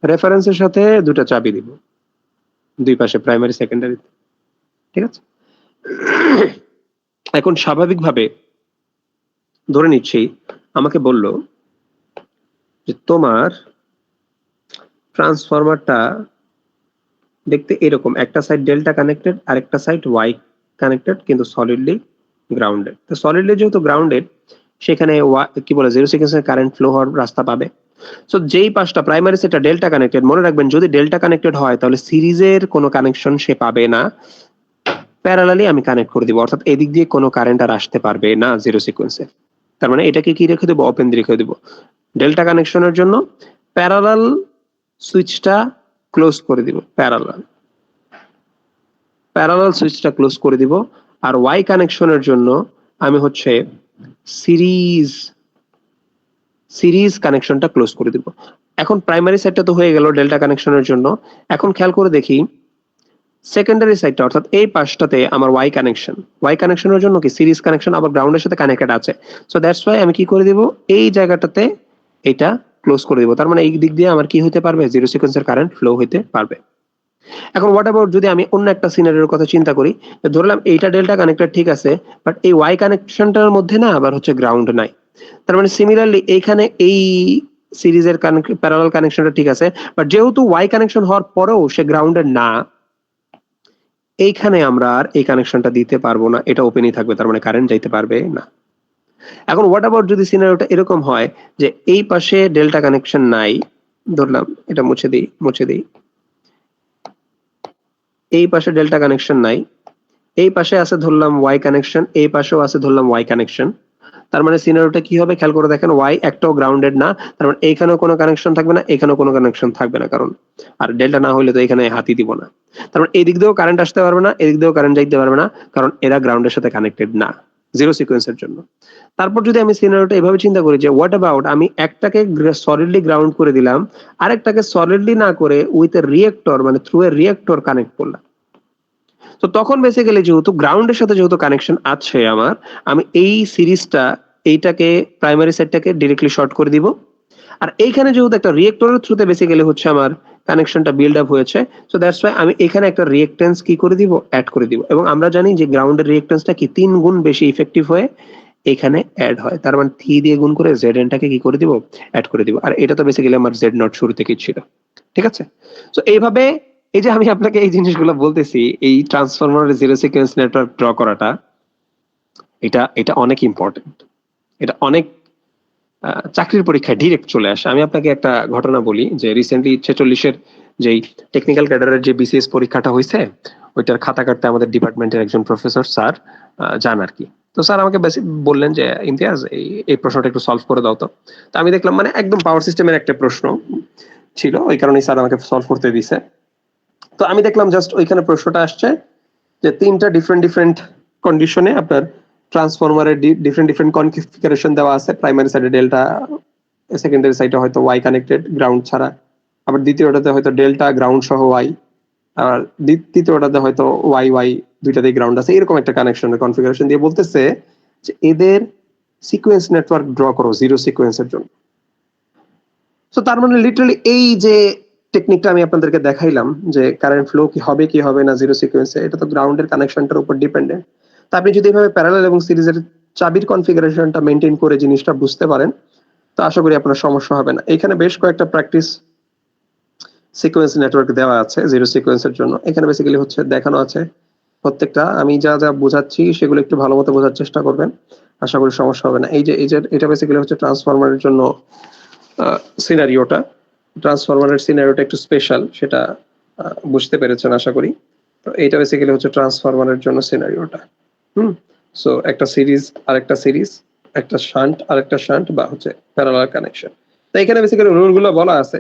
রেফারেন্সের সাথে দুটো চাবি দিব দুই পাশে প্রাইমারি সেকেন্ডারিতে, ঠিক আছে? এখন স্বাভাবিকভাবে ধরে নিচ্ছি আমাকে বলল যে তোমার ট্রান্সফরমারটা দেখতে এরকম, একটা সাইড ডেল্টা কানেক্টেড আর একটা সাইড ওয়াই কানেক্টেড, কিন্তু সলিডলি গ্রাউন্ডেড। তো সলিডলি যেহেতু গ্রাউন্ডেড, সেখানে কি বলে, জিরো সিকোয়েন্সের কারেন্ট ফ্লো হওয়ার রাস্তা পাবে। সো যেই পাশটা প্রাইমারি সেটটা ডেল্টা কানেক্টেড, মনে রাখবেন যদি ডেল্টা কানেক্টেড হয় তাহলে সিরিজের কোনো কানেকশন সে পাবে না, প্যারালালি আমি কানেক্ট করে দিব, অর্থাৎ এদিক দিয়ে কোনো কারেন্ট আর আসতে পারবে না জিরো সিকোয়েন্সে। তার মানে এটাকে কি রেখে দেবো, ওপেন দিয়ে রেখে দেবো। ডেল্টা কানেকশনের জন্য প্যারালাল সুইচটা ক্লোজ করে দিব, প্যারালাল সুইচটা ক্লোজ করে দিব। আর ওয়াই কানেকশনের জন্য আমি হচ্ছে সিরিজ কানেকশনটা ক্লোজ করে দিব। এখন প্রাইমারি সাইডটা তো হয়ে গেল ডেল্টা কানেকশনের জন্য। এখন খেয়াল করে দেখি সেকেন্ডারি সাইডটা, অর্থাৎ এই পাশটাতে আমার ওয়াই কানেকশনের জন্য কি সিরিজ কানেকশন, আবার গ্রাউন্ডের সাথে কানেক্টেড আছে। সো দ্যাটস ওয়াই আমি কি করে দিব, এই জায়গাটাতে এটা ক্লোজ করে দিব। তার মানে এই দিক দিয়ে আমার কি হতে পারবে, জিরো সিকোয়েন্সের কারেন্ট ফ্লো হইতে পারবে। এখন হোয়াট অ্যাবাউট যদি আমি অন্য একটা সিনারিওর কথা চিন্তা করি, ধরলাম এইটা ডেল্টা কানেক্টেড ঠিক আছে, বাট এই ওয়াই কানেকশনটার মধ্যে না আবার হচ্ছে গ্রাউন্ড নাই। তার মানে সিমিলারলি এইখানে এই সিরিজের প্যারালাল কানেকশনটা ঠিক আছে, বাট যেহেতু ওয়াই কানেকশন হওয়ার পরেও সে গ্রাউন্ডেড না, এইখানে আমরা আর এই কানেকশনটা দিতে পারবো না, এটা ওপেনই থাকবে, তার মানে কারেন্ট যাইতে পারবে না। এখন হোয়াট অ্যাবাউট যদি সিনারিওটা এরকম হয় যে এই পাশে ডেল্টা কানেকশন নাই, ধরলাম এটা মুছে দিই, এই পাশে ডেল্টা কানেকশন নাই, এই পাশে আছে ধরলাম ওয়াই কানেকশন, এই পাশেও আছে ধরলাম ওয়াই কানেকশন। তার মানে সিনারিওটা কি হবে, খেয়াল করে দেখেন, ওয়াই একটাও গ্রাউন্ডেড না, তার মানে এইখানেও কোনো কানেকশন থাকবে না, এখানেও কোনো কানেকশন থাকবে না, কারণ আর ডেল্টা না হলে তো এখানে হাতি দিব না। তার মানে এই দিক দিয়েও কারেন্ট আসতে পারবে না, এদিক দিয়েও কারেন্ট যাইতে পারবে না, কারণ এরা গ্রাউন্ডের সাথে কানেক্টেড না জিরো সিকোয়েন্সের জন্য। তারপর যদি আমি সিনারিওটা এভাবে চিন্তা করি যে হোয়াট অ্যাবাউট আমি একটাকে সলিডলি গ্রাউন্ড করে দিলাম, আরেকটাকে সলিডলি না করে উইথ এ রিঅ্যাক্টর, মানে থ্রু এ রিঅ্যাক্টর কানেক্ট করলাম। তো তখন বেসিক্যালি যেহেতু গ্রাউন্ডের সাথে যেহেতু কানেকশন আছে আমার, আমি এই সিরিজটা, এইটাকে প্রাইমারি সাইডটাকে ডিরেক্টলি শর্ট করে দিব, আর এইখানে যেহেতু একটা রিয়েক্টরের থ্রুতে বেসিক্যালি হচ্ছে আমার কানেকশনটা বিল্ড আপ হয়েছে, সো দ্যাটস ওয়াই আমি এখানে একটা রিয়েক্টেন্স কি করে দিব, অ্যাড করে দিব। এবং আমরা জানি যে গ্রাউন্ডের রিয়েক্টেন্সটা কি 3 গুণ বেশি ইফেক্টিভ হয়ে এখানে অ্যাড হয়, তার মানে 3 দিয়ে গুণ করে Zn টাকে কি করে দিব, অ্যাড করে দিব। আর এটা তো বেসিক্যালি আমার Z0 শুরু থেকেই ছিল, ঠিক আছে। সো এইভাবে এই যে আমি আপনাকে এই জিনিসগুলো বলতেছি, এই ট্রান্সফরমারের জিরো সিকোয়েন্স নেটওয়ার্ক ড্র করাটা এটা অনেক ইম্পর্টেন্ট। এটা অনেক চাকরির পরীক্ষায় ডিরেক্ট চলে আসে। আমি আপনাকে একটা ঘটনা বলি যে রিসেন্টলি 46-এর যেই টেকনিক্যাল ক্যাডারের যে বিসিএস পরীক্ষাটা হয়েছে, ওইটার খাতা কাটতে আমাদের ডিপার্টমেন্টের একজন প্রফেসর স্যার যান আর কি। তো স্যার আমাকে বললেন যে ইমতিয়াজ এই প্রশ্নটা একটু সলভ করে দাও। তো আমি দেখলাম মানে একদম পাওয়ার সিস্টেমের একটা প্রশ্ন ছিল, ওই কারণে স্যার আমাকে সলভ করতে দিছে। তো আমি দেখলাম জাস্ট ওইখানে প্রশ্নটা আসছে যে 3টা ডিফারেন্ট কন্ডিশনে আপনার ট্রান্সফরমারের ডিফারেন্ট কনফিগারেশন দেওয়া আছে। প্রাইমারি সাইডে ডেল্টা, সেকেন্ডারি সাইডে হয়তো ওয়াই কানেক্টেড গ্রাউন্ড ছাড়া, আবার দ্বিতীয়টাতে হয়তো ডেল্টা গ্রাউন্ড সহ ওয়াই, আর তৃতীয়টাতে হয়তো ওয়াই ওয়াই দুইটাতেই গ্রাউন্ড আছে। এরকম একটা কানেকশনের কনফিগারেশন দিয়ে বলতেছে যে এদের সিকোয়েন্স নেটওয়ার্ক ড্র করো জিরো সিকোয়েন্সের জন্য। তো তার মানে লিটারালি এই যে টেকনিকটা আমি আপনাদেরকে দেখাইলাম যে কারেন্ট ফ্লো কি হবে না জিরো সিকোয়েন্সে, এটা তো গ্রাউন্ডের কানেকশনটার উপর ডিপেন্ডেন্ট। তা আপনি যদি এভাবে প্যারালাল এবং সিরিজের চাবির কনফিগারেশনটা মেনটেন করে জিনিসটা বুঝতে পারেন, তো আশা করি আপনার সমস্যা হবে না। এখানে বেশ কয়েকটা প্র্যাকটিস সিকোয়েন্স নেটওয়ার্ক দেওয়া আছে জিরো সিকোয়েন্সের জন্য। এখানে বেসিক্যালি হচ্ছে দেখানো আছে প্রত্যেকটা, আমি যা বোঝাচ্ছি সেগুলো একটু ভালো মতো বোঝার চেষ্টা করবেন, আশা করি সমস্যা হবে না। এই যে এটা বেসিক্যালি হচ্ছে ট্রান্সফরমারের জন্য সিনারিওটা। ট্রান্সফরমারের সিনারিওটা একটু স্পেশাল, সেটা বুঝতে পেরেছেন আশা করি। তো এইটা বেসিক্যালি হচ্ছে ট্রান্সফরমারের জন্য সিনারিওটা। সো একটা সিরিজ আরেকটা সিরিজ, একটা শান্ট আরেকটা শান্ট, বা হচ্ছে প্যারালাল কানেকশন। তো এখানে বেসিক্যালি রুলগুলো বলা আছে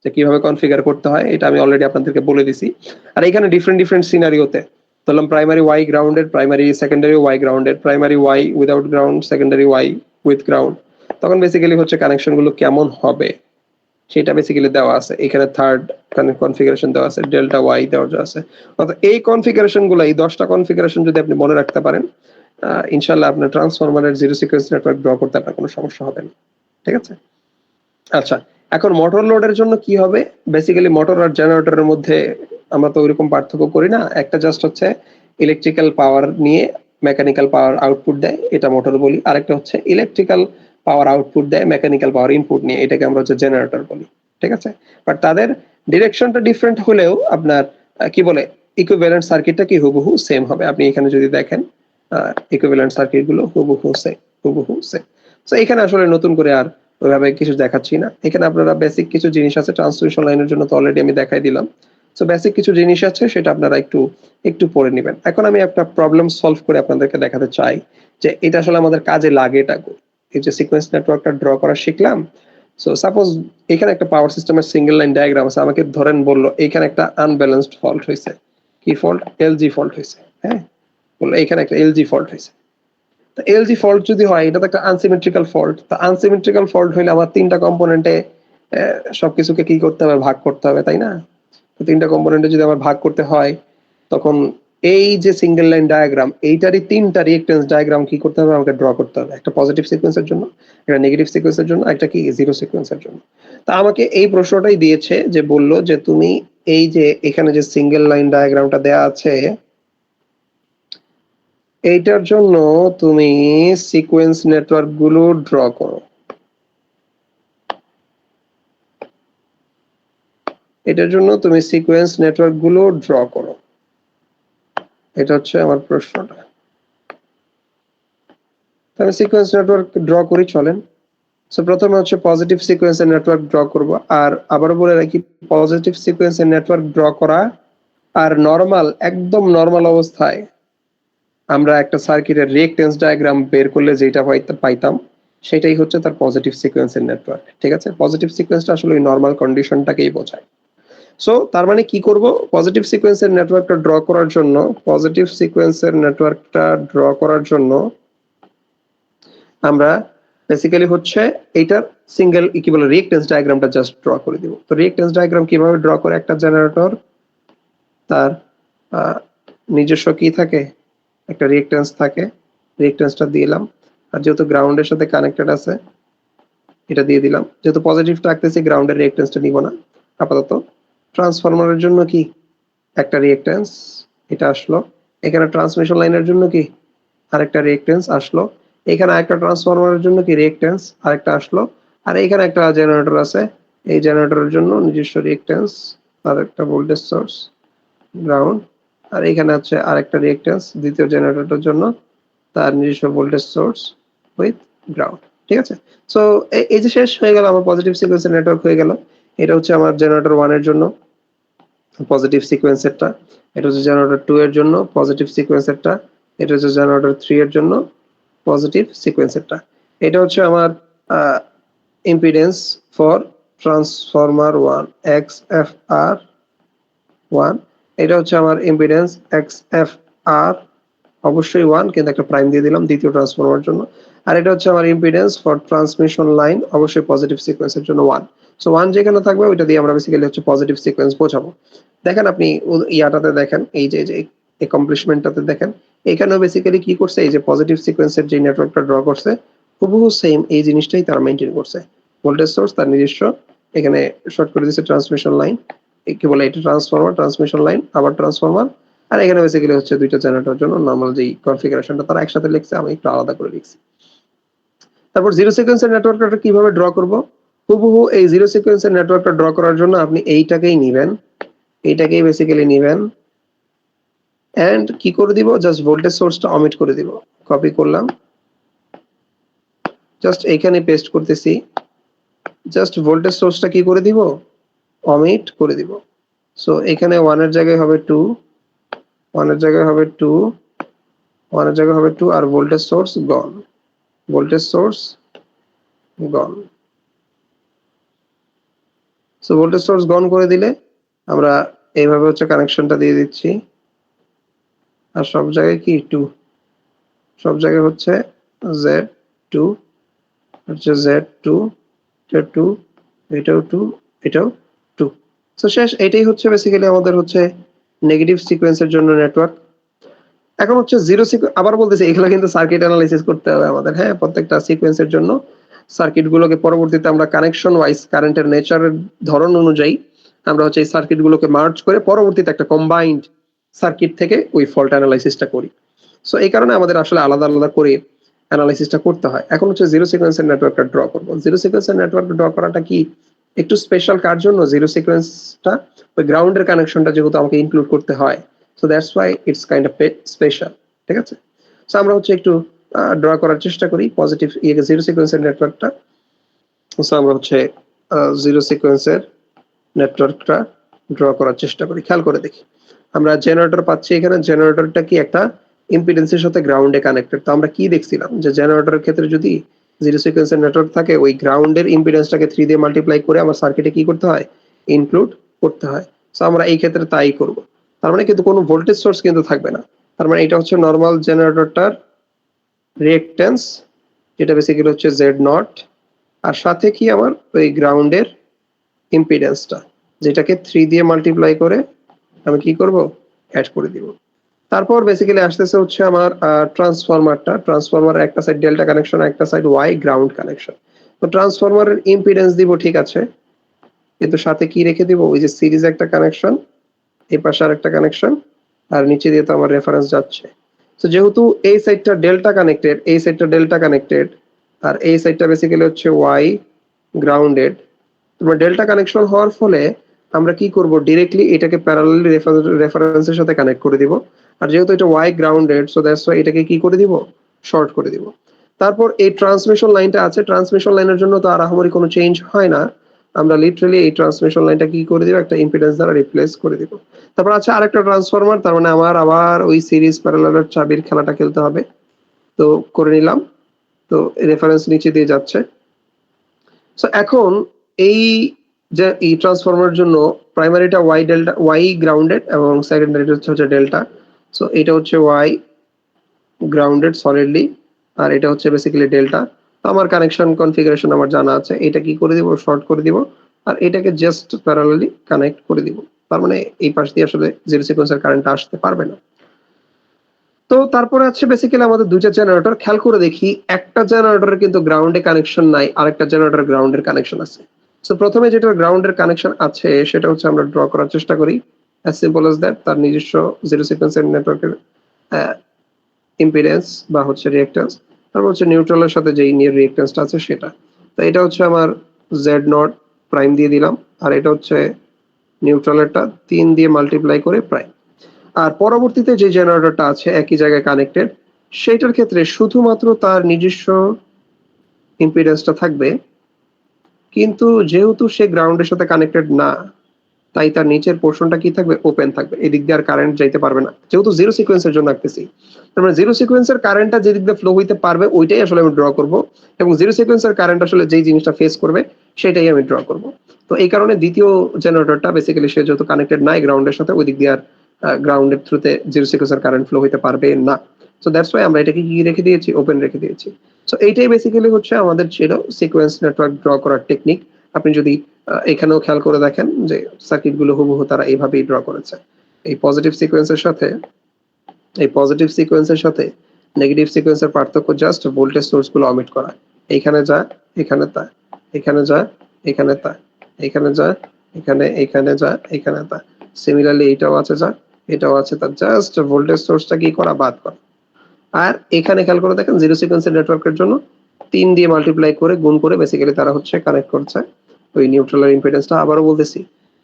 যে কিভাবে কনফিগার করতে হয়, এটা আমি অলরেডি আপনাদেরকে বলে দিছি। আর এখানে ডিফারেন্ট সিনারিওতে ধরলাম primary Y grounded, primary secondary Y grounded, primary Y without ground, secondary Y with ground, তখন বেসিক্যালি হচ্ছে কানেকশন গুলো কেমন হবে সেটা বেসিক্যালি দেওয়া আছে। এখানে থার্ড কনফিগারেশন দেওয়া আছে, ডেল্টা ওয়াই দেওয়া আছে। অর্থাৎ এই কনফিগারেশন গুলো, এই 10টা কনফিগারেশন যদি আপনি মনে রাখতে পারেন, ইনশাল্লাহ আপনার ট্রান্সফরমারের জিরো সিকোয়েন্স নেটওয়ার্ক ড্র করতে আপনার কোনো সমস্যা হবে না, ঠিক আছে। আচ্ছা, এখন মোটর লোডের জন্য কি হবে? বেসিক্যালি মোটর আর জেনারেটরের মধ্যে আমরা তো ওইরকম পার্থক্য করি না। একটা জাস্ট হচ্ছে ইলেকট্রিক্যাল পাওয়ার নিয়ে মেকানিক্যাল পাওয়ার আউটপুট দেয়, এটা মোটর বলি। আরেকটা হচ্ছে ইলেকট্রিক্যাল পাওয়ার আউটপুট দেয় মেকানিক্যাল পাওয়ার ইনপুট নিয়ে, এটাকে আমরা হচ্ছে জেনারেটর বলি, ঠিক আছে। বাট তাদের ডিরেকশনটা ডিফারেন্ট হলেও আপনার কি বলে ইকুইভ্যালেন্ট সার্কিটটা কি হুবহু সেম হবে। আপনি এখানে যদি দেখেন ইকুইভ্যালেন্ট সার্কিট গুলো হুবহু সেম। তো এখানে আসলে নতুন করে আর ওইভাবে কিছু দেখাচ্ছি না। এখানে আপনারা বেসিক কিছু জিনিস আছে ট্রান্সমিশন লাইনের জন্য, তো অলরেডি আমি দেখাই দিলাম। সো বেসিক কিছু জিনিস আছে, সেটা আপনারা একটু পড়ে নেবেন। এখন আমি একটা প্রবলেম সলভ করে আপনাদেরকে দেখাতে চাই যে এটা আসলে আমাদের কাজে লাগে। এটা এই যে সিকোয়েন্স নেটওয়ার্কটা ড্র করা শিখলাম। সো সাপোজ এখানে একটা পাওয়ার সিস্টেমের সিঙ্গেল লাইন ডায়াগ্রাম আছে, আমাকে ধরেন বললো এখানে একটা আনব্যালেন্সড ফল্ট হয়েছে। কি ফল্ট? এলজি ফল্ট হয়েছে। হ্যাঁ, বললো এখানে একটা এলজি ফল্ট হয়েছে। তো এলজি ফল্ট যদি হয়, এটা তো একটা আনসিমেট্রিক্যাল ফল্ট। তো আনসিমেট্রিক্যাল ফল্ট হইলে আমার 3টা কম্পোনেন্টে সবকিছুকে কি করতে হবে, ভাগ করতে হবে, তাই না? তো 3টা কম্পোনেন্টে যদি আমার ভাগ করতে হয়, তখন এই যে সিঙ্গেল লাইন ডায়াগ্রাম, এইটারই 3টা রিঅ্যাকট্যান্স ডায়াগ্রাম কি করতে হবে, আমাকে ড্র করতে হবে। একটা পজিটিভ সিকোয়েন্সের জন্য, একটা নেগেটিভ সিকোয়েন্সের জন্য, একটা কি জিরো সিকোয়েন্সের জন্য। তা আমাকে এই প্রশ্নটাই দিয়েছে যে বলল যে তুমি এই যে এখানে যে সিঙ্গেল লাইন ডায়াগ্রামটা দেয়া আছে, এইটার জন্য তুমি সিকোয়েন্স নেটওয়ার্ক গুলো ড্র করো। এটার জন্য তুমি সিকোয়েন্স নেটওয়ার্ক গুলো ড্র করো। এটা হচ্ছে আমার প্রশ্নটা। তাহলে সিকোয়েন্স নেটওয়ার্ক ড্র করি, চলেন। সো প্রথমে হচ্ছে পজিটিভ সিকোয়েন্সের নেটওয়ার্ক ড্র করব। আর আবারও বলে রাখি, পজিটিভ সিকোয়েন্সের নেটওয়ার্ক ড্র করা আর নরমাল, একদম নরমাল অবস্থায় আমরা একটা সার্কিটের রিঅ্যাকট্যান্স ডায়াগ্রাম বের করলে যেটা পাইতাম, সেটাই হচ্ছে তার পজিটিভ সিকোয়েন্সের নেটওয়ার্ক, ঠিক আছে। পজিটিভ সিকোয়েন্সটা আসলে ওই নরমাল কন্ডিশনটাকেই বোঝায়। সো তার মানে কি করব, পজিটিভ সিকোয়েন্সের নেটওয়ার্কটা ড্র করার জন্য আমরা বেসিক্যালি হচ্ছে এইটার সিঙ্গেল কি বলে রিঅ্যাকট্যান্স ডায়াগ্রামটা জাস্ট ড্র করে দিব। তো রিঅ্যাকট্যান্স ডায়াগ্রাম কিভাবে ড্র করে একটা জেনারেটর? তার নিজস্ব কি থাকে, একটা রিঅ্যাকট্যান্স থাকে, রিঅ্যাকট্যান্সটা দিলাম। আর যেহেতু গ্রাউন্ডের সাথে কানেক্টেড আছে, এটা দিয়ে দিলাম, যেহেতু পজিটিভটা রাখতেছি গ্রাউন্ডের রিঅ্যাকট্যান্সটা নিব না আপাতত। ট্রান্সফরমারের জন্য কি একটা রিঅ্যাকট্যান্স, এটা আসলো। এখানে ট্রান্সমিশন লাইনের জন্য কি আরেকটা রিঅ্যাকট্যান্স আসলো। এখানে আরেকটা ট্রান্সফরমারের জন্য কি রিঅ্যাকট্যান্স আরেকটা আসলো। আর এইখানে একটা জেনারেটর আছে, এই জেনারেটরের জন্য নিজস্ব রিঅ্যাকট্যান্স আর একটা ভোল্টেজ সোর্স গ্রাউন্ড। আর এখানে আছে আরেকটা রিঅ্যাকট্যান্স দ্বিতীয় জেনারেটরের জন্য, তার নিজস্ব ভোল্টেজ সোর্স উইথ গ্রাউন্ড। ঠিক আছে, সো এই যে শেষ হয়ে গেল আমার পজিটিভ সিকোয়েন্সের নেটওয়ার্ক হয়ে গেল। এটা হচ্ছে আমার জেনারেটর 1 এর জন্য পজিটিভ সিকোয়েন্সেরটা, এটা হচ্ছে জেনারেটর 2 এর জন্য পজিটিভ সিকোয়েন্সেরটা, এটা হচ্ছে জেনারেটর 3 এর জন্য পজিটিভ সিকোয়েন্সেরটা। এটা হচ্ছে আমার ইম্পিডেন্স ফর ট্রান্সফরমার 1 XFR1। এটা হচ্ছে আমার ইম্পিডেন্স XFR, অবশ্যই 1 কিন্তু একটা প্রাইম দিয়ে দিলাম দ্বিতীয় ট্রান্সফরমার জন্য। আর এটা হচ্ছে আমার ইম্পিডেন্স ফর ট্রান্সমিশন লাইন, অবশ্যই পজিটিভ সিকোয়েন্সের জন্য 1। সো 1 যেখানে থাকবে ওইটা দিয়ে আমরা বেসিক্যালি হচ্ছে পজিটিভ সিকোয়েন্স বোঝাবো। দেখেন আপনি ইয়াটাতে দেখেন, এই যে অ্যাকমপ্লিশমেন্টটাতে দেখেন, এখানেও বেসিক্যালি কি করছে, এই যে পজিটিভ সিকোয়েন্সের যে নেটওয়ার্কটা ড্র করছে হুবহু সেম এই জিনিসটাই তারা মেইনটেইন করছে। ভোল্টেজ সোর্স তার নিজস্ব, এখানে শর্ট করে দিয়েছে ট্রান্সমিশন লাইন, কি বলে এটা ট্রান্সফরমার, ট্রান্সমিশন লাইন আবার ট্রান্সফরমার। আর এখানে বেসিক্যালি হচ্ছে দুইটা জেনারেটরের জন্য নরমাল যেই কনফিগারেশনটা তারা একসাথে লিখছে, আমি একটু আলাদা করে লিখছি। তারপর জিরো সিকোয়েন্সের নেটওয়ার্কটা কিভাবে ড্র করব, হুবহু এই জিরো সিকোয়েন্সের নেটওয়ার্কটা ড্র করার জন্য আপনি এইটাকেই নেবেন, এইটাকেই বেসিক্যালি নেবেন এন্ড কি করে দিব, জাস্ট ভোল্টেজ সোর্সটা অমিট করে দিব। কপি করলাম, জাস্ট এইখানে পেস্ট করতেছি, জাস্ট ভোল্টেজ সোর্সটা কি করে দিব, অমিট করে দিব। সো এখানে 1 এর জায়গায় হবে 2, 1 এর জায়গায় হবে 2, 1 এর জায়গায় হবে 2 আর ভোল্টেজ সোর্স গন, ভোল্টেজ সোর্স গন। সো ভোল্টেজ সোর্স গন করে দিলে আমরা এইভাবে হচ্ছে কানেকশনটা দিয়ে দিচ্ছি। আর সব জায়গায় কি 2, সব জায়গায় হচ্ছে Z2, হচ্ছে Z2, এটা 2, এটাও 2, এটাও 2। সো শেষ, এটাই হচ্ছে বেসিক্যালি আমাদের হচ্ছে নেগেটিভ সিকোয়েন্সের জন্য নেটওয়ার্ক। এখন হচ্ছে জিরো সিকোয়েন্স, আবার বলতেছি এগুলো কিন্তু সার্কিট অ্যানালাইসিস করতে হবে আমাদের, হ্যাঁ, প্রত্যেকটা সিকোয়েন্সের জন্য সার্কিট গুলোকে পরবর্তীতে আমরা কানেকশন ওয়াইজ কারেন্টের নেচারের ধরন অনুযায়ী আমরা হচ্ছে এই সার্কিট গুলোকে মার্জ করে পরবর্তীতে একটা কম্বাইন্ড সার্কিট থেকে ওই ফল্ট অ্যানালাইসিসটা করি। সো এই কারণে আমাদের আসলে আলাদা আলাদা করে অ্যানালাইসিসটা করতে হয়। এখন হচ্ছে জিরো সিকোয়েন্সের নেটওয়ার্কটা ড্র করব। জিরো সিকোয়েন্সের নেটওয়ার্ক ড্র করাটা কি একটু স্পেশাল, কার জন্য, জিরো সিকোয়েন্সটা ওই গ্রাউন্ডের কানেকশনটা যেহেতু আমাকে ইনক্লুড করতে হয়, so that's why it's kind of special. ঠিক আছে, সো আমরা হচ্ছে একটু ড্র করার চেষ্টা করি পজিটিভ জিরো সিকোয়েন্সের নেটওয়ার্কটা। সো আমরা হচ্ছে জিরো সিকোয়েন্সের নেটওয়ার্কটা ড্র করার চেষ্টা করি। খেয়াল করে দেখি, আমরা জেনারেটর পাচ্ছি, এখানে জেনারেটরটা কি একটা ইম্পিডেন্সের সাথে গ্রাউন্ডে কানেক্টেড। তো আমরা কি দেখছিলাম যে জেনারেটরের ক্ষেত্রে যদি জিরো সিকোয়েন্সের নেটওয়ার্ক থাকে, ওই গ্রাউন্ডের ইম্পিডেন্সটাকে 3 দিয়ে মাল্টিপ্লাই করে আমার সার্কিটে কি করতে হয়, ইনক্লুড করতে হয়। সো আমরা এই ক্ষেত্রে তাই করব। তার মানে কিন্তু কোনো ভোল্টেজ সোর্স কিন্তু থাকবে না। তার মানে এটা হচ্ছে নরমাল জেনারেটরটার রিঅ্যাকট্যান্স, যেটা বেসিক্যালি হচ্ছে Z0, আর সাথে কি আমার ওই গ্রাউন্ডের ইম্পিডেন্সটা, যেটাকে 3 দিয়ে মাল্টিপ্লাই করে আমি কি করব, অ্যাড করে দিব। তারপর বেসিক্যালি আসতেছে হচ্ছে আমার ট্রান্সফরমারটা। ট্রান্সফরমারের একটা সাইড ডেল্টা কানেকশন, একটা সাইড ওয়াই গ্রাউন্ড কানেকশন। তো ট্রান্সফরমারের ইম্পিডেন্স দিব, ঠিক আছে, কিন্তু সাথে কি রেখে দিব, ওই যে সিরিজ একটা কানেকশন, এই পাশে আরেকটা কানেকশন, আর নিচে দিয়ে তো আমার রেফারেন্স যাচ্ছে। তো যেহেতু এই সাইডটা ডেল্টা কানেক্টেড, এই সাইডটা ডেল্টা কানেক্টেড, আর এই সাইডটা বেসিক্যালি হচ্ছে ওয়াই গ্রাউন্ডেড, তোমার ডেল্টা কানেকশন হওয়ার ফলে আমরা কি করব, ডিরেক্টলি এটাকে প্যারালালি রেফারেন্সের সাথে কানেক্ট করে দিব। আর যেহেতু এটা Y grounded, so that's why এটাকে কি করে দিব, শর্ট করে দিব। তারপর এই ট্রান্সমিশন লাইনটা আছে, ট্রান্সমিশন লাইনের জন্য তো আর আহামরি কোনো চেঞ্জ হয় না, আমরা লিটারালি এই ট্রান্সমিশন লাইনটা কি করে দিব, একটা ইম্পিডেন্স দ্বারা রিপ্লেস করে দিব। তারপর আছে আরেকটা ট্রান্সফরমার, তার মানে আমার আবার ওই সিরিজ প্যারালালের চাবির খেলাটা খেলতে হবে। তো করে নিলাম, তো রেফারেন্স নিচে দিয়ে যাচ্ছে। সো এখন এই যে এই ট্রান্সফরমারের জন্য প্রাইমারিটা ওয়াই ডেল্টা, ওয়াই গ্রাউন্ডেড, এবং সেকেন্ডারিটা হচ্ছে ডেল্টা। সো এটা হচ্ছে ওয়াই গ্রাউন্ডেড সলিডলি, আর এটা হচ্ছে বেসিক্যালি ডেল্টা। তো আমার কানেকশন কনফিগারেশন আমার জানা আছে, এটা কি করে দিব, শর্ট করে দিব, আর এটাকে জাস্ট প্যারালালি কানেক্ট করে দিব। তার মানে এই পাশ দিয়ে আসলে জিরো সিকোয়েন্সের কারেন্ট আসতে পারবে না। তো তারপরে আছে বেসিক্যালি আমাদের দুইটা জেনারেটর। খেয়াল করে দেখি একটা জেনারেটরের কিন্তু গ্রাউন্ডে কানেকশন নাই, আরেকটা জেনারেটর গ্রাউন্ডের কানেকশন আছে। সো প্রথমে যেটা গ্রাউন্ডের কানেকশন আছে সেটা হচ্ছে আমরা ড্র করার চেষ্টা করি। অ্যাজ সিম্পল অ্যাজ দ্যাট, তার নিজস্ব জিরো সিকোয়েন্সের নেটওয়ার্কের ইম্পিডেন্স বা হচ্ছে রিঅ্যাক্ট্যান্স, তারপর হচ্ছে নিউট্রালের সাথে যেই রিঅ্যাক্ট্যান্সটা আছে সেটা। তো এটা হচ্ছে আমার জেড নট প্রাইম দিয়ে দিলাম, আর এটা হচ্ছে নিউট্রালেরটা 3 দিয়ে মাল্টিপ্লাই করে প্রাইম। আর পরবর্তীতে যে জেনারেটরটা আছে একই জায়গায় কানেক্টেড, সেইটার ক্ষেত্রে শুধুমাত্র তার নিজস্ব ইম্পিডেন্সটা থাকবে, কিন্তু যেহেতু সে গ্রাউন্ডের সাথে কানেক্টেড না, তাই তার নিচের পোর্শনটা কি থাকবে, ওপেন থাকবে। এদিক দিয়ে আর কারেন্ট যাইতে পারবে না, যেহেতু জিরো সিকোয়েন্সের জন্য রাখতেছি। তার মানে জিরো সিকোয়েন্সের কারেন্টটা যেদিক দিয়ে ফ্লো হইতে পারবে ওইটাই আসলে আমি ড্র করব, এবং জিরো সিকোয়েন্সের কারেন্ট আসলে যেই জিনিসটা ফেস করবে সেটাই আমি ড্র করব। তো এই কারণে দ্বিতীয় জেনারেটরটা বেসিক্যালি সে যেহেতু কানেক্টেড নাই গ্রাউন্ডের সাথে, ওই দিক দিয়ে আর গ্রাউন্ডের থ্রুতে জিরো সিকোয়েন্সের কারেন্ট ফ্লো হইতে পারবে না। সো দ্যাটস ওয়াই আমরা এটাকে কি রেখে দিয়েছি, ওপেন রেখে দিয়েছি। সো এইটাই বেসিক্যালি হচ্ছে আমাদের ছিল সিকোয়েন্স নেটওয়ার্ক ড্র করার টেকনিক। আপনি যদি এখানেও খেয়াল করে দেখেন যে সার্কিট গুলো হুবহু তারা এইভাবেই ড্র করেছে। এই পজিটিভ সিকোয়েন্সের সাথে নেগেটিভ সিকোয়েন্সের পার্থক্য জাস্ট ভোল্টেজ সোর্স গুলো অমিট করা। এইখানে যা, এখানে তা, এখানে যা, এখানে তা, এখানে যা, এখানে যা, এখানে তা। সিমিলারলি এটাও আছে যা, এটাও আছে তা, জাস্ট ভোল্টেজ সোর্সটা কি করা, বাদ করা। আর এখানে খেয়াল করে দেখেন জিরো সিকোয়েন্সের নেটওয়ার্কের জন্য 3 দিয়ে মাল্টিপ্লাই করে গুণ করে বেসিক্যালি তারা হচ্ছে কানেক্ট করছে ওই নিউট্রালের ইম্পিডেন্সটা। আবারও বলতেছি,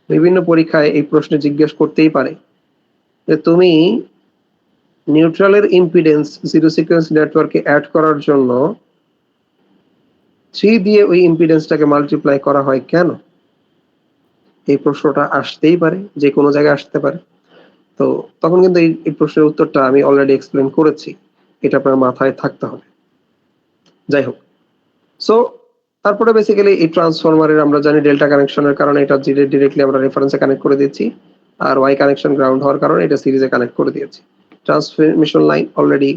বিভিন্ন পরীক্ষায় এই প্রশ্নে জিজ্ঞেস করতেই পারে যে তুমি নিউট্রালের ইম্পিডেন্স জিরো সিকোয়েন্স নেটওয়ার্কে অ্যাড করার জন্য 3 দিয়ে ওই ইম্পিডেন্সটাকে মাল্টিপ্লাই করা হয় কেন? এই প্রশ্নটা আসতেই পারে, যে কোনো জায়গায় আসতে পারে। তো তখন কিন্তু এই প্রশ্নের উত্তরটা আমি অলরেডি এক্সপ্লেন করেছি, এটা আপনার মাথায় থাকতে হবে। যাই হোক, সো তারপরে বেসিক্যালি এই ট্রান্সফরমারের আমরা জানি ডেল্টা কানেকশনের কারণে এটা ডিরেক্টলি আমরা রেফারেন্সে কানেক্ট করে দিচ্ছি, আর ওয়াই কানেকশন গ্রাউন্ড হওয়ার কারণে এটা সিরিজে কানেক্ট করে দিয়েছি। ট্রান্সমিশন লাইন অলরেডি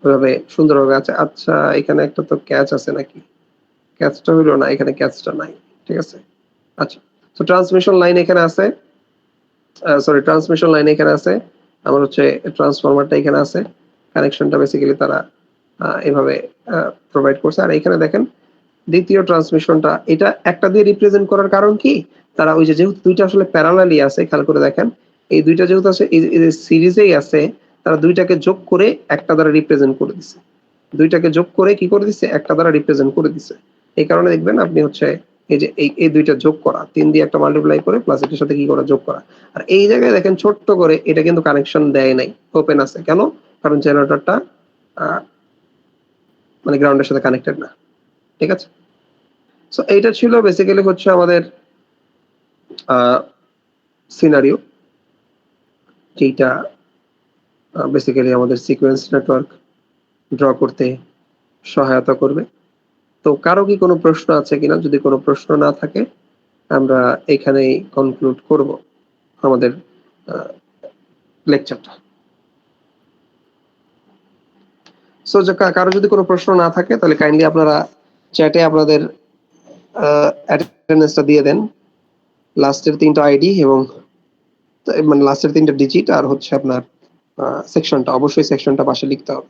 ওইভাবে সুন্দরভাবে আছে। আচ্ছা, এখানে একটা তো ক্যাচ আছে নাকি? ক্যাচটা হইলো না, এখানে ক্যাচটা নাই, ঠিক আছে। আচ্ছা, তো ট্রান্সমিশন লাইন এখানে আছে, ট্রান্সমিশন লাইন এখানে আছে, আমার হচ্ছে ট্রান্সফরমারটা এখানে আছে। কানেকশনটা বেসিক্যালি তারা এভাবে প্রোভাইড করছে। আর এখানে দেখেন দ্বিতীয় ট্রান্সমিশনটা, এটা একটা দিয়ে রিপ্রেজেন্ট করার কারণ কি, তারা ওই যে যেহেতু দুইটা আসলে প্যারালালি আছে, খেয়াল করে দেখেন এই দুইটা যেহেতু আছে এই সিরিজেই আছে, তারা দুইটাকে যোগ করে একটা দ্বারা রিপ্রেজেন্ট করে দিছে। দুইটাকে যোগ করে কি করে দিছে, একটা দ্বারা রিপ্রেজেন্ট করে দিছে। এই কারণে দেখবেন আপনি হচ্ছে এই যে এই দুইটা যোগ করা, 3 দিয়ে একটা মাল্টিপ্লাই করে প্লাস এটার সাথে কি করা, যোগ করা। আর এই জায়গায় দেখেন ছোট্ট করে এটা কিন্তু কানেকশন দেয় নাই, ওপেন আছে। কেন? কারণ জেনারেটরটা মানে গ্রাউন্ডের সাথে কানেক্টেড না, ঠিক আছে। সো এইটা ছিল বেসিক্যালি হচ্ছে আমাদের সিনারিও, যেটা বেসিক্যালি আমাদের সিকোয়েন্স নেটওয়ার্ক ড্র করতে সহায়তা করবে। তো কারো কি কোনো প্রশ্ন আছে কিনা? যদি কোনো প্রশ্ন না থাকে আমরা এখানেই কনক্লুড করব আমাদের লেকচারটা। সো কারো যদি কোনো প্রশ্ন না থাকে তাহলে কাইন্ডলি আপনারা চ্যাটে আপনাদের অ্যাটেন্ডেন্সটা দিয়ে দেন, লাস্টের 3টা আইডি এবং মানে লাস্টের 3টা ডিজিট, আর হচ্ছে আপনার সেকশনটা, অবশ্যই সেকশনটা পাশে লিখতে হবে।